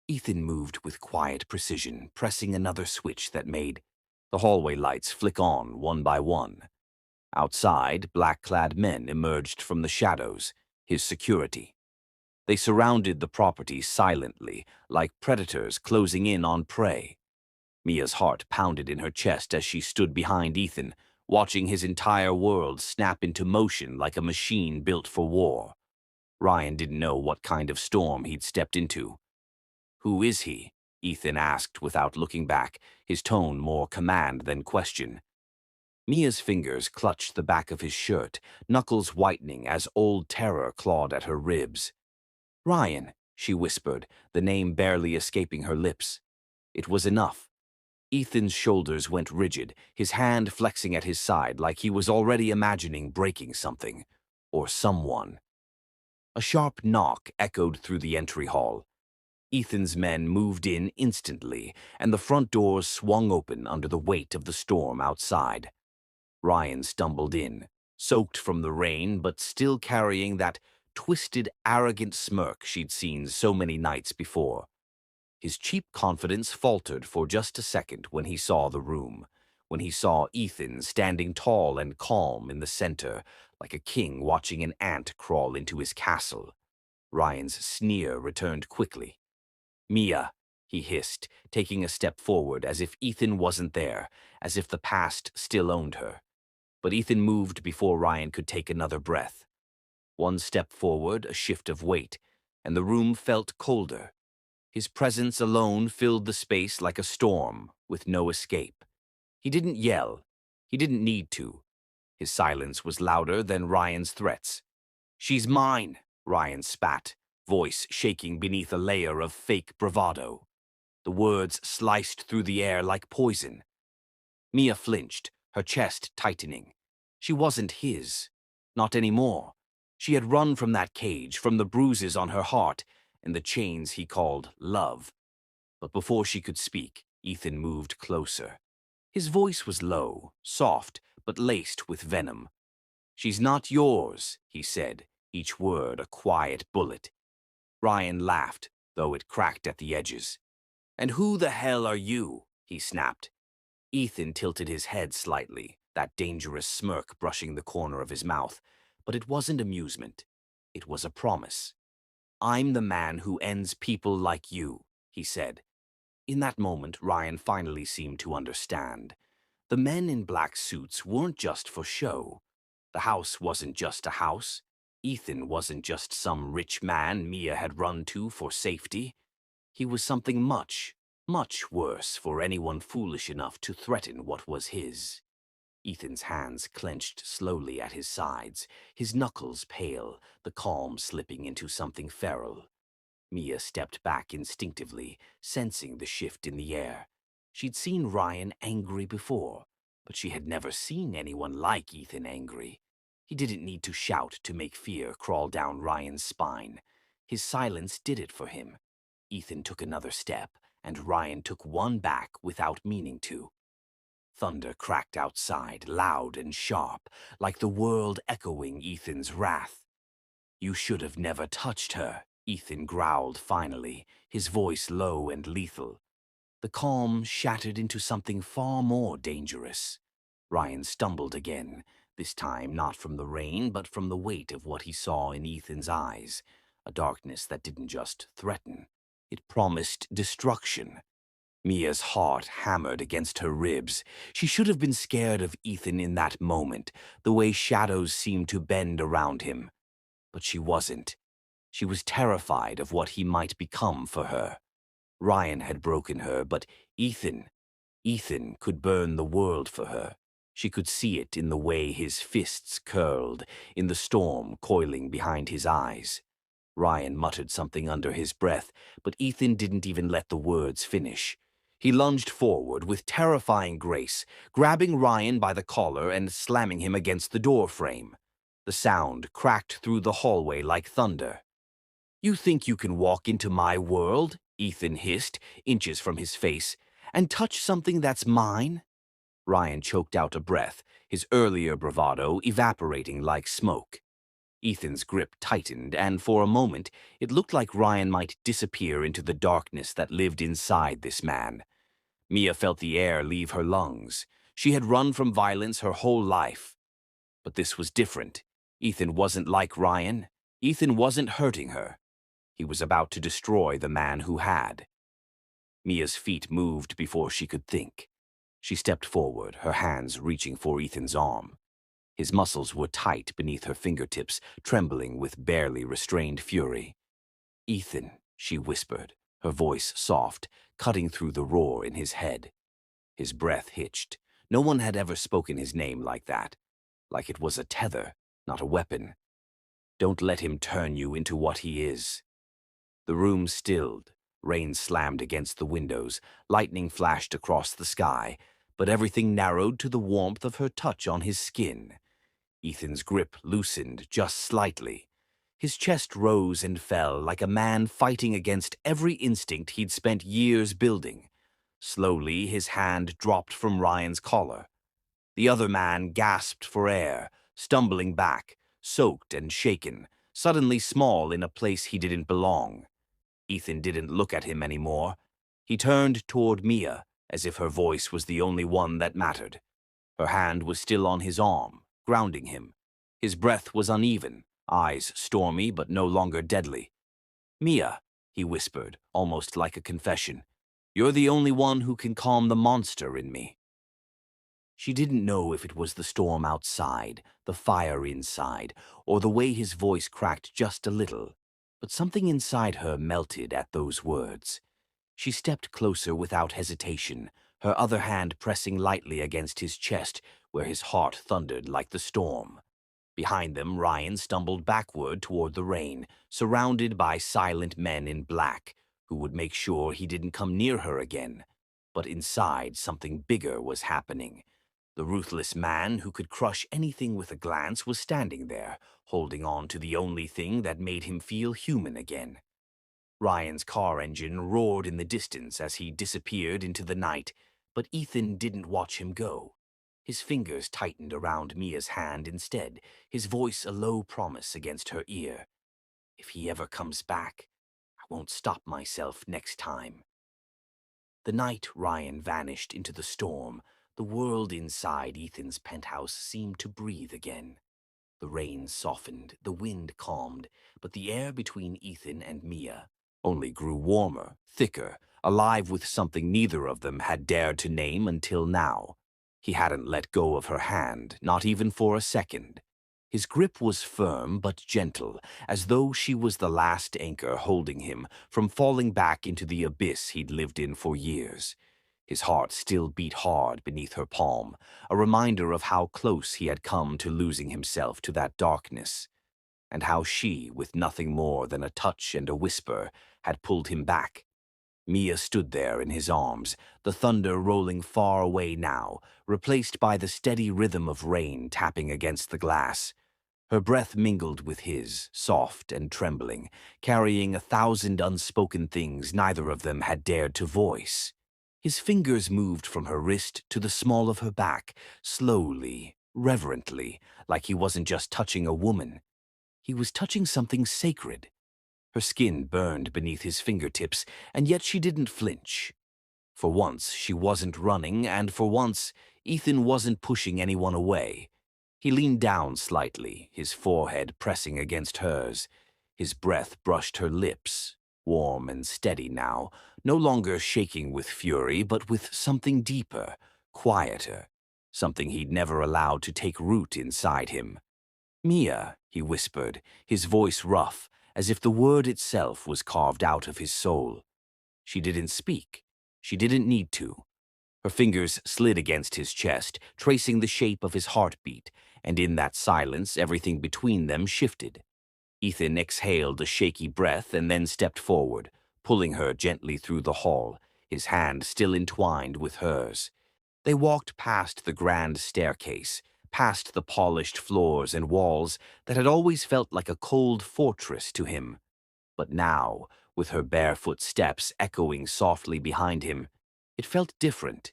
Ethan moved with quiet precision, pressing another switch that made the hallway lights flick on one by one. Outside, black-clad men emerged from the shadows, his security. They surrounded the property silently, like predators closing in on prey. Mia's heart pounded in her chest as she stood behind Ethan, watching his entire world snap into motion like a machine built for war. Ryan didn't know what kind of storm he'd stepped into. "Who is he?" Ethan asked without looking back, his tone more command than question. Mia's fingers clutched the back of his shirt, knuckles whitening as old terror clawed at her ribs. "Ryan," she whispered, the name barely escaping her lips. It was enough. Ethan's shoulders went rigid, his hand flexing at his side like he was already imagining breaking something. Or someone. A sharp knock echoed through the entry hall. Ethan's men moved in instantly, and the front doors swung open under the weight of the storm outside. Ryan stumbled in, soaked from the rain but still carrying that twisted, arrogant smirk she'd seen so many nights before. His cheap confidence faltered for just a second when he saw the room, when he saw Ethan standing tall and calm in the center, like a king watching an ant crawl into his castle. Ryan's sneer returned quickly. "Mia," he hissed, taking a step forward as if Ethan wasn't there, as if the past still owned her. But Ethan moved before Ryan could take another breath. One step forward, a shift of weight, and the room felt colder. His presence alone filled the space like a storm, with no escape. He didn't yell. He didn't need to. His silence was louder than Ryan's threats. "She's mine," Ryan spat, voice shaking beneath a layer of fake bravado. The words sliced through the air like poison. Mia flinched, her chest tightening. She wasn't his. Not anymore. She had run from that cage, from the bruises on her heart, and the chains he called love. But before she could speak, Ethan moved closer. His voice was low, soft, but laced with venom. "She's not yours," he said, each word a quiet bullet. Ryan laughed, though it cracked at the edges. "And who the hell are you?" he snapped. Ethan tilted his head slightly, that dangerous smirk brushing the corner of his mouth. But it wasn't amusement. It was a promise. "I'm the man who ends people like you," he said. In that moment, Ryan finally seemed to understand. The men in black suits weren't just for show. The house wasn't just a house. Ethan wasn't just some rich man Mia had run to for safety. He was something much, much worse for anyone foolish enough to threaten what was his. Ethan's hands clenched slowly at his sides, his knuckles pale, the calm slipping into something feral. Mia stepped back instinctively, sensing the shift in the air. She'd seen Ryan angry before, but she had never seen anyone like Ethan angry. He didn't need to shout to make fear crawl down Ryan's spine. His silence did it for him. Ethan took another step, and Ryan took one back without meaning to. Thunder cracked outside, loud and sharp, like the world echoing Ethan's wrath. "You should have never touched her," Ethan growled finally, his voice low and lethal. The calm shattered into something far more dangerous. Ryan stumbled again, this time not from the rain, but from the weight of what he saw in Ethan's eyes, a darkness that didn't just threaten. It promised destruction. Mia's heart hammered against her ribs. She should have been scared of Ethan in that moment, the way shadows seemed to bend around him. But she wasn't. She was terrified of what he might become for her. Ryan had broken her, but Ethan could burn the world for her. She could see it in the way his fists curled, in the storm coiling behind his eyes. Ryan muttered something under his breath, but Ethan didn't even let the words finish. He lunged forward with terrifying grace, grabbing Ryan by the collar and slamming him against the door frame. The sound cracked through the hallway like thunder. "You think you can walk into my world," Ethan hissed, inches from his face, "and touch something that's mine?" Ryan choked out a breath, his earlier bravado evaporating like smoke. Ethan's grip tightened, and for a moment it looked like Ryan might disappear into the darkness that lived inside this man. Mia felt the air leave her lungs. She had run from violence her whole life. But this was different. Ethan wasn't like Ryan. Ethan wasn't hurting her. He was about to destroy the man who had. Mia's feet moved before she could think. She stepped forward, her hands reaching for Ethan's arm. His muscles were tight beneath her fingertips, trembling with barely restrained fury. "Ethan," she whispered, her voice soft, cutting through the roar in his head. His breath hitched. No one had ever spoken his name like that, like it was a tether, not a weapon. "Don't let him turn you into what he is." The room stilled. Rain slammed against the windows, lightning flashed across the sky, but everything narrowed to the warmth of her touch on his skin. Ethan's grip loosened just slightly. His chest rose and fell like a man fighting against every instinct he'd spent years building. Slowly, his hand dropped from Ryan's collar. The other man gasped for air, stumbling back, soaked and shaken, suddenly small in a place he didn't belong. Ethan didn't look at him anymore. He turned toward Mia, as if her voice was the only one that mattered. Her hand was still on his arm, grounding him. His breath was uneven, eyes stormy but no longer deadly. "Mia," he whispered, almost like a confession, "you're the only one who can calm the monster in me." She didn't know if it was the storm outside, the fire inside, or the way his voice cracked just a little, but something inside her melted at those words. She stepped closer without hesitation, her other hand pressing lightly against his chest where his heart thundered like the storm. Behind them, Ryan stumbled backward toward the rain, surrounded by silent men in black, who would make sure he didn't come near her again. But inside, something bigger was happening. The ruthless man who could crush anything with a glance was standing there, holding on to the only thing that made him feel human again. Ryan's car engine roared in the distance as he disappeared into the night, but Ethan didn't watch him go. His fingers tightened around Mia's hand instead, his voice a low promise against her ear. "If he ever comes back, I won't stop myself next time." The night Ryan vanished into the storm, the world inside Ethan's penthouse seemed to breathe again. The rain softened, the wind calmed, but the air between Ethan and Mia only grew warmer, thicker, alive with something neither of them had dared to name until now. He hadn't let go of her hand, not even for a second. His grip was firm but gentle, as though she was the last anchor holding him from falling back into the abyss he'd lived in for years. His heart still beat hard beneath her palm, a reminder of how close he had come to losing himself to that darkness, and how she, with nothing more than a touch and a whisper, had pulled him back. Mia stood there in his arms, the thunder rolling far away now, replaced by the steady rhythm of rain tapping against the glass. Her breath mingled with his, soft and trembling, carrying 1,000 unspoken things neither of them had dared to voice. His fingers moved from her wrist to the small of her back, slowly, reverently, like he wasn't just touching a woman. He was touching something sacred. Her skin burned beneath his fingertips, and yet she didn't flinch. For once, she wasn't running, and for once, Ethan wasn't pushing anyone away. He leaned down slightly, his forehead pressing against hers. His breath brushed her lips, warm and steady now, no longer shaking with fury, but with something deeper, quieter, something he'd never allowed to take root inside him. "Mia," he whispered, his voice rough, as if the word itself was carved out of his soul. She didn't speak. She didn't need to. Her fingers slid against his chest, tracing the shape of his heartbeat, and in that silence everything between them shifted. Ethan exhaled a shaky breath and then stepped forward, pulling her gently through the hall, his hand still entwined with hers. They walked past the grand staircase, past the polished floors and walls that had always felt like a cold fortress to him. But now, with her barefoot steps echoing softly behind him, it felt different.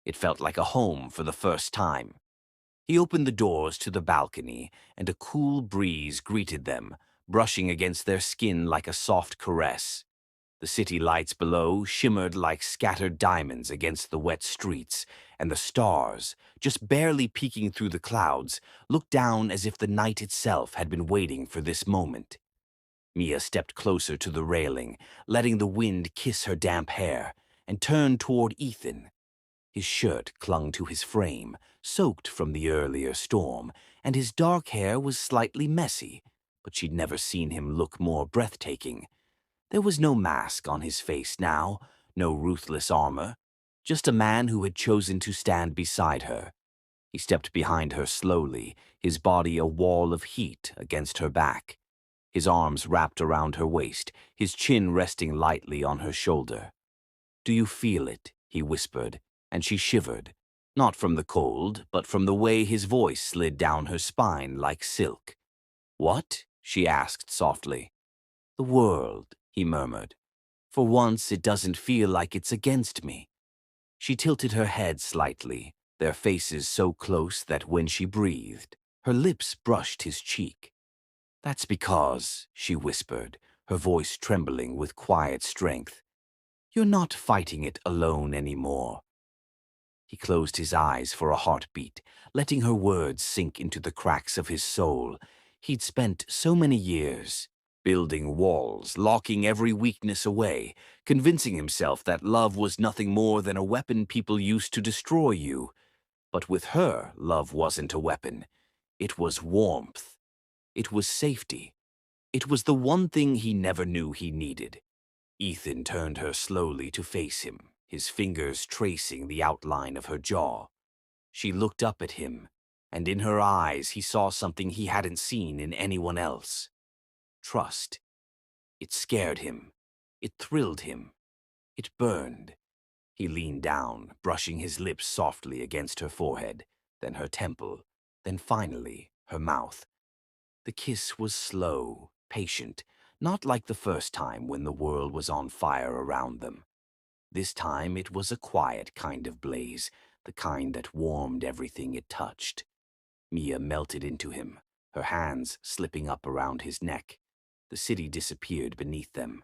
It felt like a home for the first time. He opened the doors to the balcony, and a cool breeze greeted them, brushing against their skin like a soft caress. The city lights below shimmered like scattered diamonds against the wet streets, and the stars, just barely peeking through the clouds, looked down as if the night itself had been waiting for this moment. Mia stepped closer to the railing, letting the wind kiss her damp hair, and turned toward Ethan. His shirt clung to his frame, soaked from the earlier storm, and his dark hair was slightly messy, but she'd never seen him look more breathtaking. There was no mask on his face now, no ruthless armor, just a man who had chosen to stand beside her. He stepped behind her slowly, his body a wall of heat against her back. His arms wrapped around her waist, his chin resting lightly on her shoulder. "Do you feel it?" he whispered, and she shivered, not from the cold, but from the way his voice slid down her spine like silk. "What?" she asked softly. "The world," he murmured. "For once it doesn't feel like it's against me." She tilted her head slightly, their faces so close that when she breathed, Her lips brushed his cheek. "That's because," she whispered, her voice trembling with quiet strength, "you're not fighting it alone anymore." He closed his eyes for a heartbeat, letting her words sink into the cracks of his soul. He'd spent so many years building walls, locking every weakness away, convincing himself that love was nothing more than a weapon people used to destroy you. But with her, love wasn't a weapon. It was warmth. It was safety. It was the one thing he never knew he needed. Ethan turned her slowly to face him, his fingers tracing the outline of her jaw. She looked up at him, and in her eyes he saw something he hadn't seen in anyone else. Trust. It scared him. It thrilled him. It burned. He leaned down, brushing his lips softly against her forehead, then her temple, then finally her mouth. The kiss was slow, patient, not like the first time when the world was on fire around them. This time it was a quiet kind of blaze, the kind that warmed everything it touched. Mia melted into him, her hands slipping up around his neck. The city disappeared beneath them.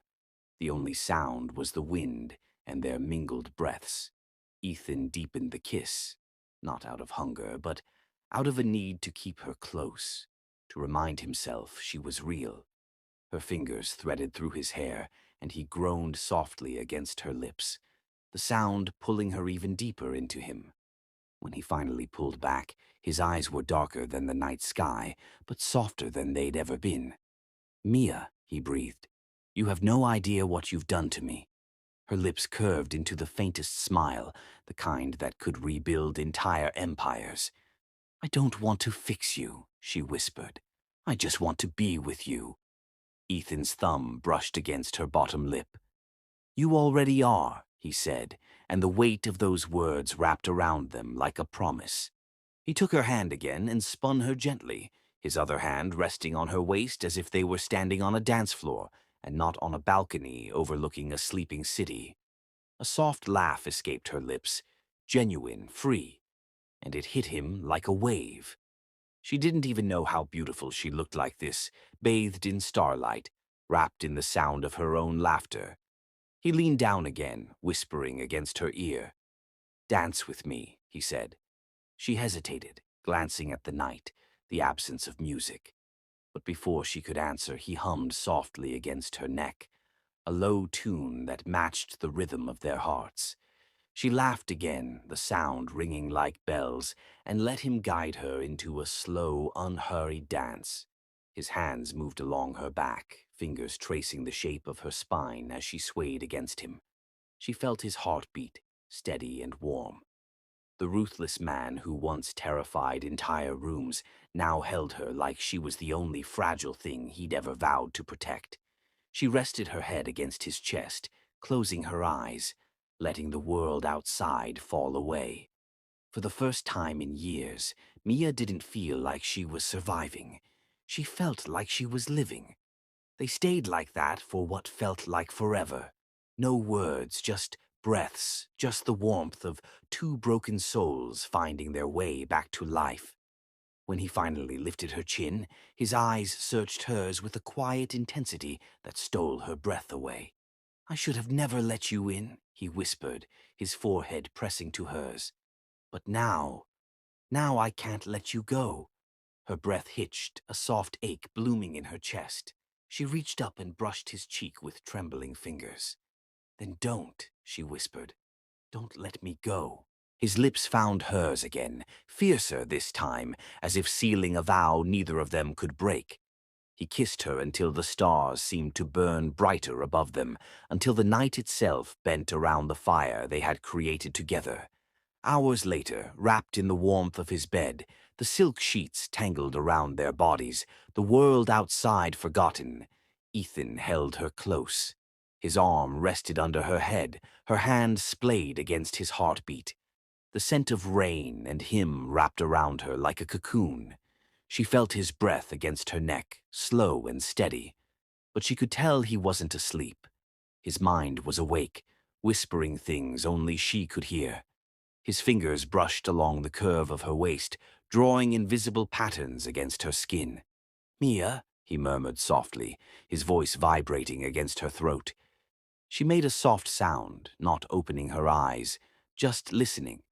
The only sound was the wind and their mingled breaths. Ethan deepened the kiss, not out of hunger, but out of a need to keep her close, to remind himself she was real. Her fingers threaded through his hair, and he groaned softly against her lips, the sound pulling her even deeper into him. When he finally pulled back, his eyes were darker than the night sky, but softer than they'd ever been. "Mia," he breathed, "you have no idea what you've done to me." Her lips curved into the faintest smile, the kind that could rebuild entire empires. "I don't want to fix you," she whispered. "I just want to be with you." Ethan's thumb brushed against her bottom lip. "You already are," he said, and the weight of those words wrapped around them like a promise. He took her hand again and spun her gently, his other hand resting on her waist as if they were standing on a dance floor and not on a balcony overlooking a sleeping city. A soft laugh escaped her lips, genuine, free, and it hit him like a wave. She didn't even know how beautiful she looked like this, bathed in starlight, wrapped in the sound of her own laughter. He leaned down again, whispering against her ear. "Dance with me," he said. She hesitated, glancing at the night, the absence of music. But before she could answer, he hummed softly against her neck, a low tune that matched the rhythm of their hearts. She laughed again, the sound ringing like bells, and let him guide her into a slow, unhurried dance. His hands moved along her back, fingers tracing the shape of her spine as she swayed against him. She felt his heartbeat, steady and warm. The ruthless man who once terrified entire rooms now held her like she was the only fragile thing he'd ever vowed to protect. She rested her head against his chest, closing her eyes, letting the world outside fall away. For the first time in years, Mia didn't feel like she was surviving. She felt like she was living. They stayed like that for what felt like forever. No words, just breaths, just the warmth of two broken souls finding their way back to life. When he finally lifted her chin, his eyes searched hers with a quiet intensity that stole her breath away. "I should have never let you in," he whispered, his forehead pressing to hers. "But now I can't let you go." Her breath hitched, a soft ache blooming in her chest. She reached up and brushed his cheek with trembling fingers. "Then don't," she whispered. "Don't let me go." His lips found hers again, fiercer this time, as if sealing a vow neither of them could break. He kissed her until the stars seemed to burn brighter above them, until the night itself bent around the fire they had created together. Hours later, wrapped in the warmth of his bed, the silk sheets tangled around their bodies, the world outside forgotten, Ethan held her close. His arm rested under her head, her hand splayed against his heartbeat. The scent of rain and him wrapped around her like a cocoon. She felt his breath against her neck, slow and steady. But she could tell he wasn't asleep. His mind was awake, whispering things only she could hear. His fingers brushed along the curve of her waist, drawing invisible patterns against her skin. "Mia," he murmured softly, his voice vibrating against her throat. She made a soft sound, not opening her eyes, just listening.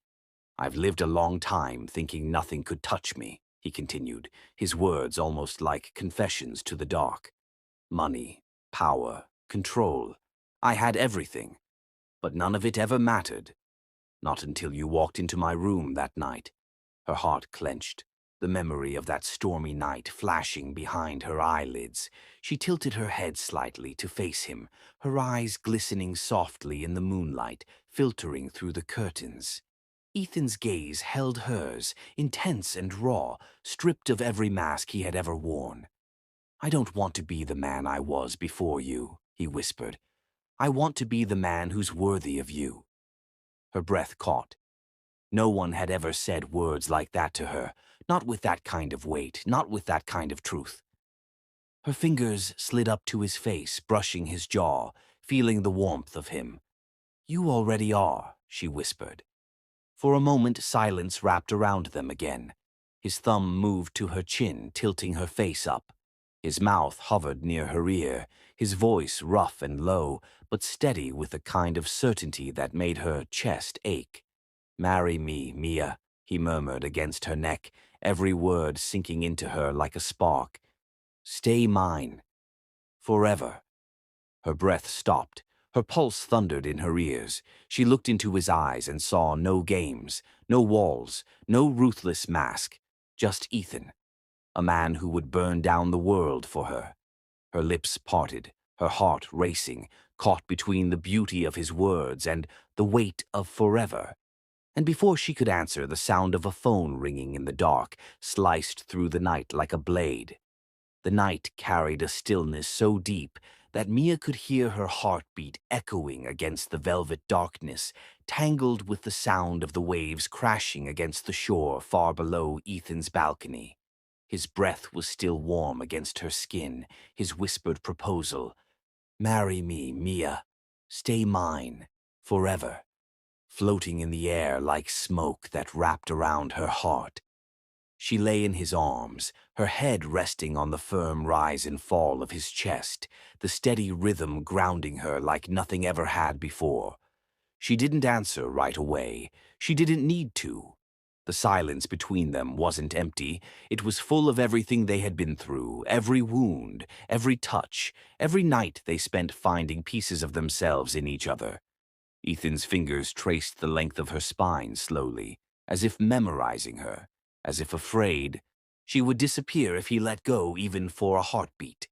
"I've lived a long time thinking nothing could touch me," he continued, his words almost like confessions to the dark. "Money, power, control. I had everything, but none of it ever mattered. Not until you walked into my room that night." Her heart clenched, the memory of that stormy night flashing behind her eyelids. She tilted her head slightly to face him, her eyes glistening softly in the moonlight, filtering through the curtains. Ethan's gaze held hers, intense and raw, stripped of every mask he had ever worn. "I don't want to be the man I was before you," he whispered. "I want to be the man who's worthy of you." Her breath caught. No one had ever said words like that to her, not with that kind of weight, not with that kind of truth. Her fingers slid up to his face, brushing his jaw, feeling the warmth of him. "You already are," she whispered. For a moment, silence wrapped around them again. His thumb moved to her chin, tilting her face up. His mouth hovered near her ear, his voice rough and low, but steady with a kind of certainty that made her chest ache. "Marry me, Mia," he murmured against her neck, every word sinking into her like a spark. "Stay mine. Forever." Her breath stopped. Her pulse thundered in her ears. She looked into his eyes and saw no games, no walls, no ruthless mask, just Ethan, a man who would burn down the world for her. Her lips parted, her heart racing, caught between the beauty of his words and the weight of forever. And before she could answer, the sound of a phone ringing in the dark sliced through the night like a blade. The night carried a stillness so deep that Mia could hear her heartbeat echoing against the velvet darkness, tangled with the sound of the waves crashing against the shore far below Ethan's balcony. His breath was still warm against her skin, his whispered proposal, "Marry me, Mia. Stay mine. Forever," floating in the air like smoke that wrapped around her heart. She lay in his arms, her head resting on the firm rise and fall of his chest, the steady rhythm grounding her like nothing ever had before. She didn't answer right away. She didn't need to. The silence between them wasn't empty. It was full of everything they had been through, every wound, every touch, every night they spent finding pieces of themselves in each other. Ethan's fingers traced the length of her spine slowly, as if memorizing her, as if afraid she would disappear if he let go even for a heartbeat.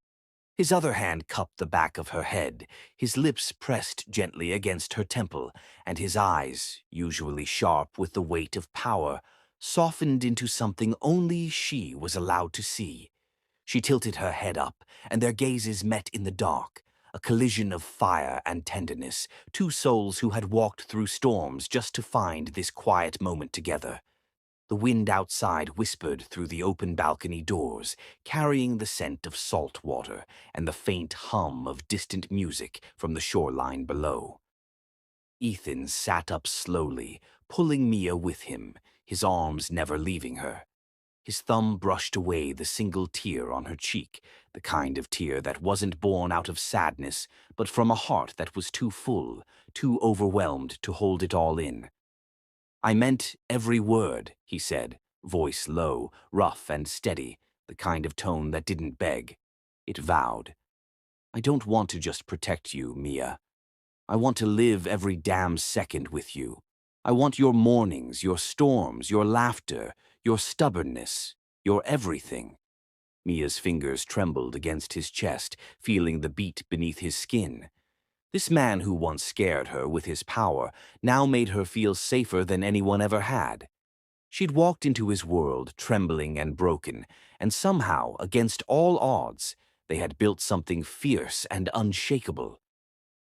His other hand cupped the back of her head, his lips pressed gently against her temple, and his eyes, usually sharp with the weight of power, softened into something only she was allowed to see. She tilted her head up, and their gazes met in the dark, a collision of fire and tenderness, two souls who had walked through storms just to find this quiet moment together. The wind outside whispered through the open balcony doors, carrying the scent of salt water and the faint hum of distant music from the shoreline below. Ethan sat up slowly, pulling Mia with him, his arms never leaving her. His thumb brushed away the single tear on her cheek, the kind of tear that wasn't born out of sadness, but from a heart that was too full, too overwhelmed to hold it all in. "I meant every word," he said, voice low, rough and steady, the kind of tone that didn't beg. It vowed. "I don't want to just protect you, Mia. I want to live every damn second with you. I want your mornings, your storms, your laughter, your stubbornness, your everything." Mia's fingers trembled against his chest, feeling the beat beneath his skin. This man who once scared her with his power now made her feel safer than anyone ever had. She'd walked into his world trembling and broken, and somehow, against all odds, they had built something fierce and unshakable.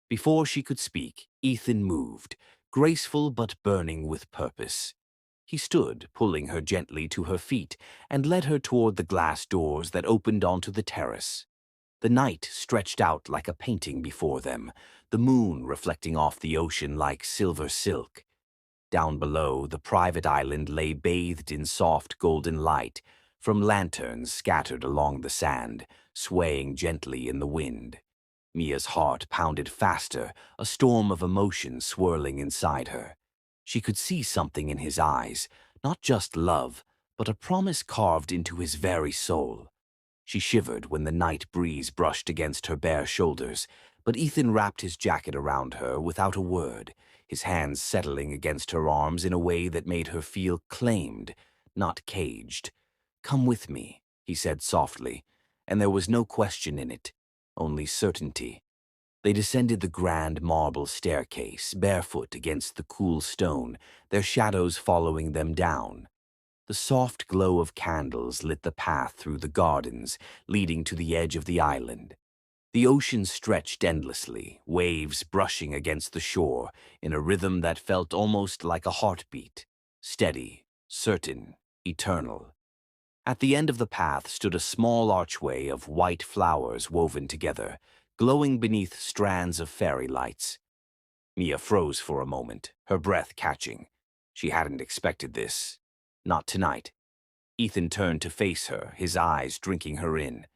Before she could speak, Ethan moved, graceful but burning with purpose. He stood, pulling her gently to her feet, and led her toward the glass doors that opened onto the terrace. The night stretched out like a painting before them, the moon reflecting off the ocean like silver silk. Down below, the private island lay bathed in soft golden light from lanterns scattered along the sand, swaying gently in the wind. Mia's heart pounded faster, a storm of emotion swirling inside her. She could see something in his eyes, not just love, but a promise carved into his very soul. She shivered when the night breeze brushed against her bare shoulders, but Ethan wrapped his jacket around her without a word, his hands settling against her arms in a way that made her feel claimed, not caged. "Come with me," he said softly, and there was no question in it, only certainty. They descended the grand marble staircase, barefoot against the cool stone, their shadows following them down. The soft glow of candles lit the path through the gardens, leading to the edge of the island. The ocean stretched endlessly, waves brushing against the shore in a rhythm that felt almost like a heartbeat, steady, certain, eternal. At the end of the path stood a small archway of white flowers woven together, glowing beneath strands of fairy lights. Mia froze for a moment, her breath catching. She hadn't expected this. Not tonight. Ethan turned to face her, his eyes drinking her in.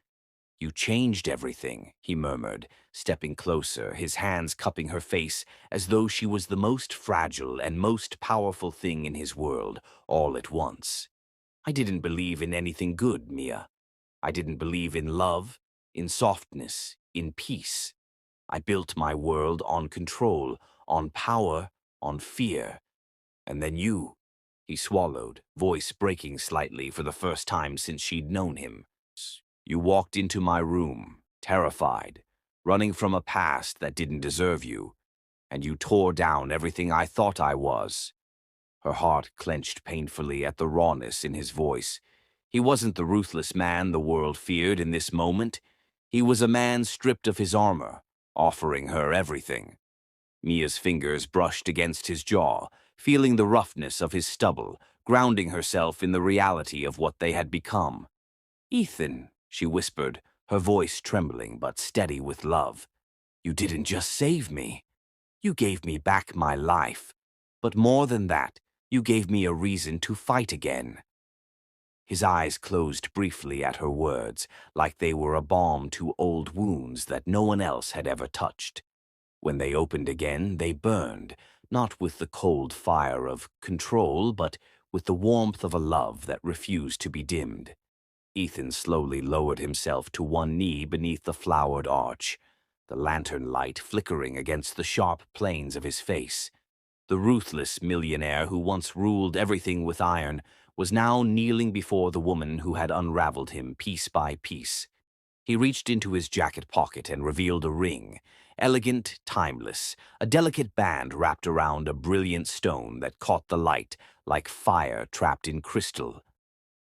"You changed everything," he murmured, stepping closer, his hands cupping her face as though she was the most fragile and most powerful thing in his world, all at once. "I didn't believe in anything good, Mia. I didn't believe in love, in softness, in peace. I built my world on control, on power, on fear. And then you." He swallowed, voice breaking slightly for the first time since she'd known him. "You walked into my room, terrified, running from a past that didn't deserve you, and you tore down everything I thought I was." Her heart clenched painfully at the rawness in his voice. He wasn't the ruthless man the world feared in this moment. He was a man stripped of his armor, offering her everything. Mia's fingers brushed against his jaw, feeling the roughness of his stubble, grounding herself in the reality of what they had become. "Ethan," she whispered, her voice trembling but steady with love. "You didn't just save me. You gave me back my life. But more than that, you gave me a reason to fight again." His eyes closed briefly at her words, like they were a balm to old wounds that no one else had ever touched. When they opened again, they burned, not with the cold fire of control, but with the warmth of a love that refused to be dimmed. Ethan slowly lowered himself to one knee beneath the flowered arch, the lantern light flickering against the sharp planes of his face. The ruthless millionaire who once ruled everything with iron was now kneeling before the woman who had unraveled him piece by piece. He reached into his jacket pocket and revealed a ring, elegant, timeless, a delicate band wrapped around a brilliant stone that caught the light like fire trapped in crystal.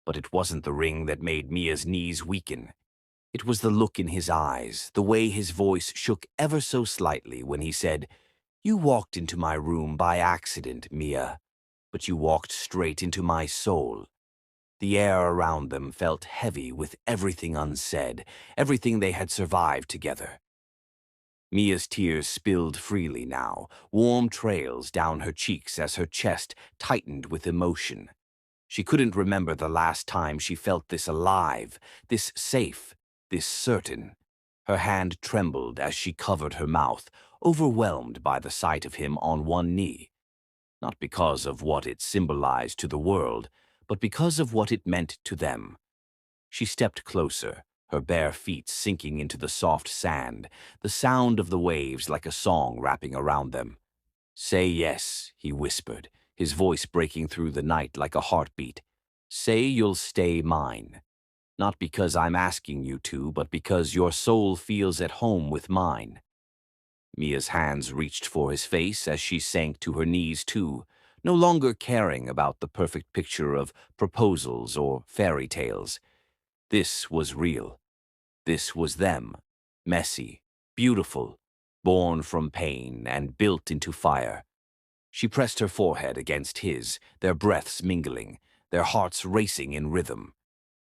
But it wasn't the ring that made Mia's knees weaken. It was the look in his eyes, the way his voice shook ever so slightly when he said, "You walked into my room by accident, Mia, but you walked straight into my soul." The air around them felt heavy with everything unsaid, everything they had survived together. Mia's tears spilled freely now, warm trails down her cheeks as her chest tightened with emotion. She couldn't remember the last time she felt this alive, this safe, this certain. Her hand trembled as she covered her mouth, overwhelmed by the sight of him on one knee. Not because of what it symbolized to the world, but because of what it meant to them. She stepped closer, her bare feet sinking into the soft sand, the sound of the waves like a song wrapping around them. "Say yes," he whispered, his voice breaking through the night like a heartbeat. "Say you'll stay mine. Not because I'm asking you to, but because your soul feels at home with mine." Mia's hands reached for his face as she sank to her knees too, no longer caring about the perfect picture of proposals or fairy tales. This was real. This was them, messy, beautiful, born from pain and built into fire. She pressed her forehead against his, their breaths mingling, their hearts racing in rhythm.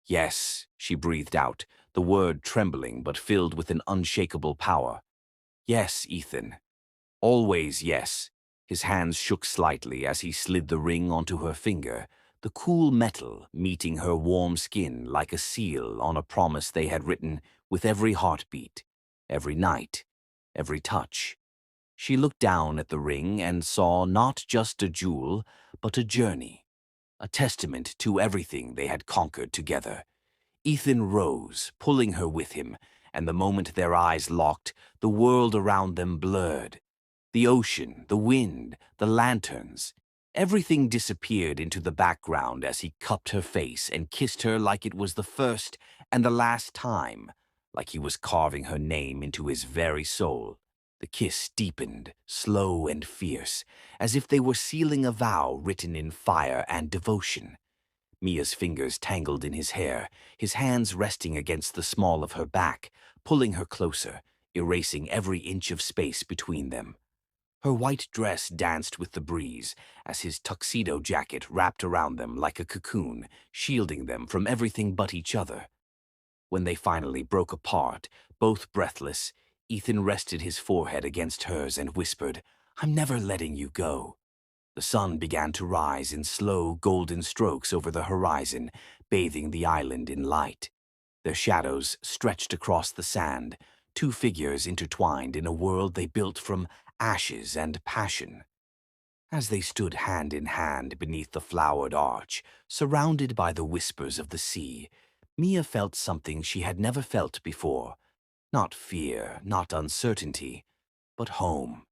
"Yes," she breathed out, the word trembling but filled with an unshakable power. "Yes, Ethan. Always yes." His hands shook slightly as he slid the ring onto her finger, the cool metal meeting her warm skin like a seal on a promise they had written with every heartbeat, every night, every touch. She looked down at the ring and saw not just a jewel, but a journey, a testament to everything they had conquered together. Ethan rose, pulling her with him, and the moment their eyes locked, the world around them blurred. The ocean, the wind, the lanterns, everything disappeared into the background as he cupped her face and kissed her like it was the first and the last time, like he was carving her name into his very soul. The kiss deepened, slow and fierce, as if they were sealing a vow written in fire and devotion. Mia's fingers tangled in his hair, his hands resting against the small of her back, pulling her closer, erasing every inch of space between them. Her white dress danced with the breeze as his tuxedo jacket wrapped around them like a cocoon, shielding them from everything but each other. When they finally broke apart, both breathless, Ethan rested his forehead against hers and whispered, "I'm never letting you go." The sun began to rise in slow, golden strokes over the horizon, bathing the island in light. Their shadows stretched across the sand, two figures intertwined in a world they built from ashes and passion. As they stood hand in hand beneath the flowered arch, surrounded by the whispers of the sea, Mia felt something she had never felt before. Not fear, not uncertainty, but home.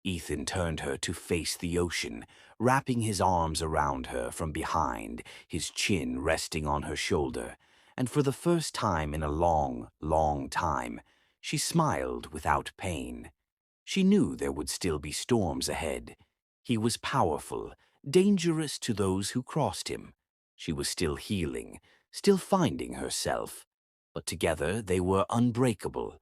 Ethan turned her to face the ocean, wrapping his arms around her from behind, his chin resting on her shoulder, and for the first time in a long, long time, she smiled without pain. She knew there would still be storms ahead. He was powerful, dangerous to those who crossed him. She was still healing, still finding herself, but together they were unbreakable.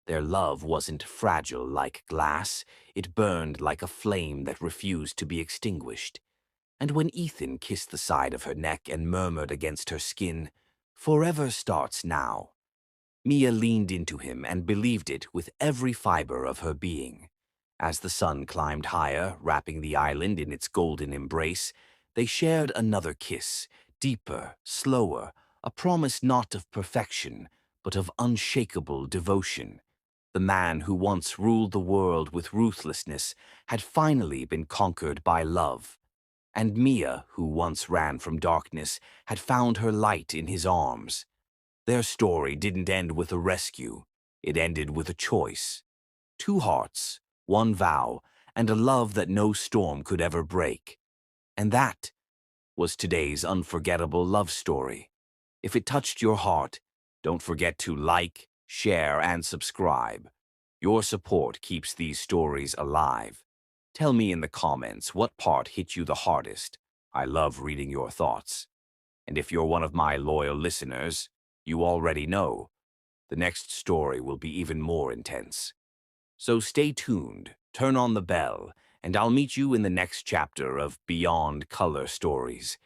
Their love wasn't fragile like glass, it burned like a flame that refused to be extinguished. And when Ethan kissed the side of her neck and murmured against her skin, "Forever starts now," Mia leaned into him and believed it with every fiber of her being. As the sun climbed higher, wrapping the island in its golden embrace, they shared another kiss, deeper, slower, a promise not of perfection, but of unshakable devotion. The man who once ruled the world with ruthlessness had finally been conquered by love. And Mia, who once ran from darkness, had found her light in his arms. Their story didn't end with a rescue. It ended with a choice. Two hearts, one vow, and a love that no storm could ever break. And that was today's unforgettable love story. If it touched your heart, don't forget to like, share, and subscribe. Your support keeps these stories alive. Tell me in the comments what part hit you the hardest. I love reading your thoughts. And if you're one of my loyal listeners, you already know, the next story will be even more intense. So stay tuned, turn on the bell, and I'll meet you in the next chapter of Beyond Color Stories.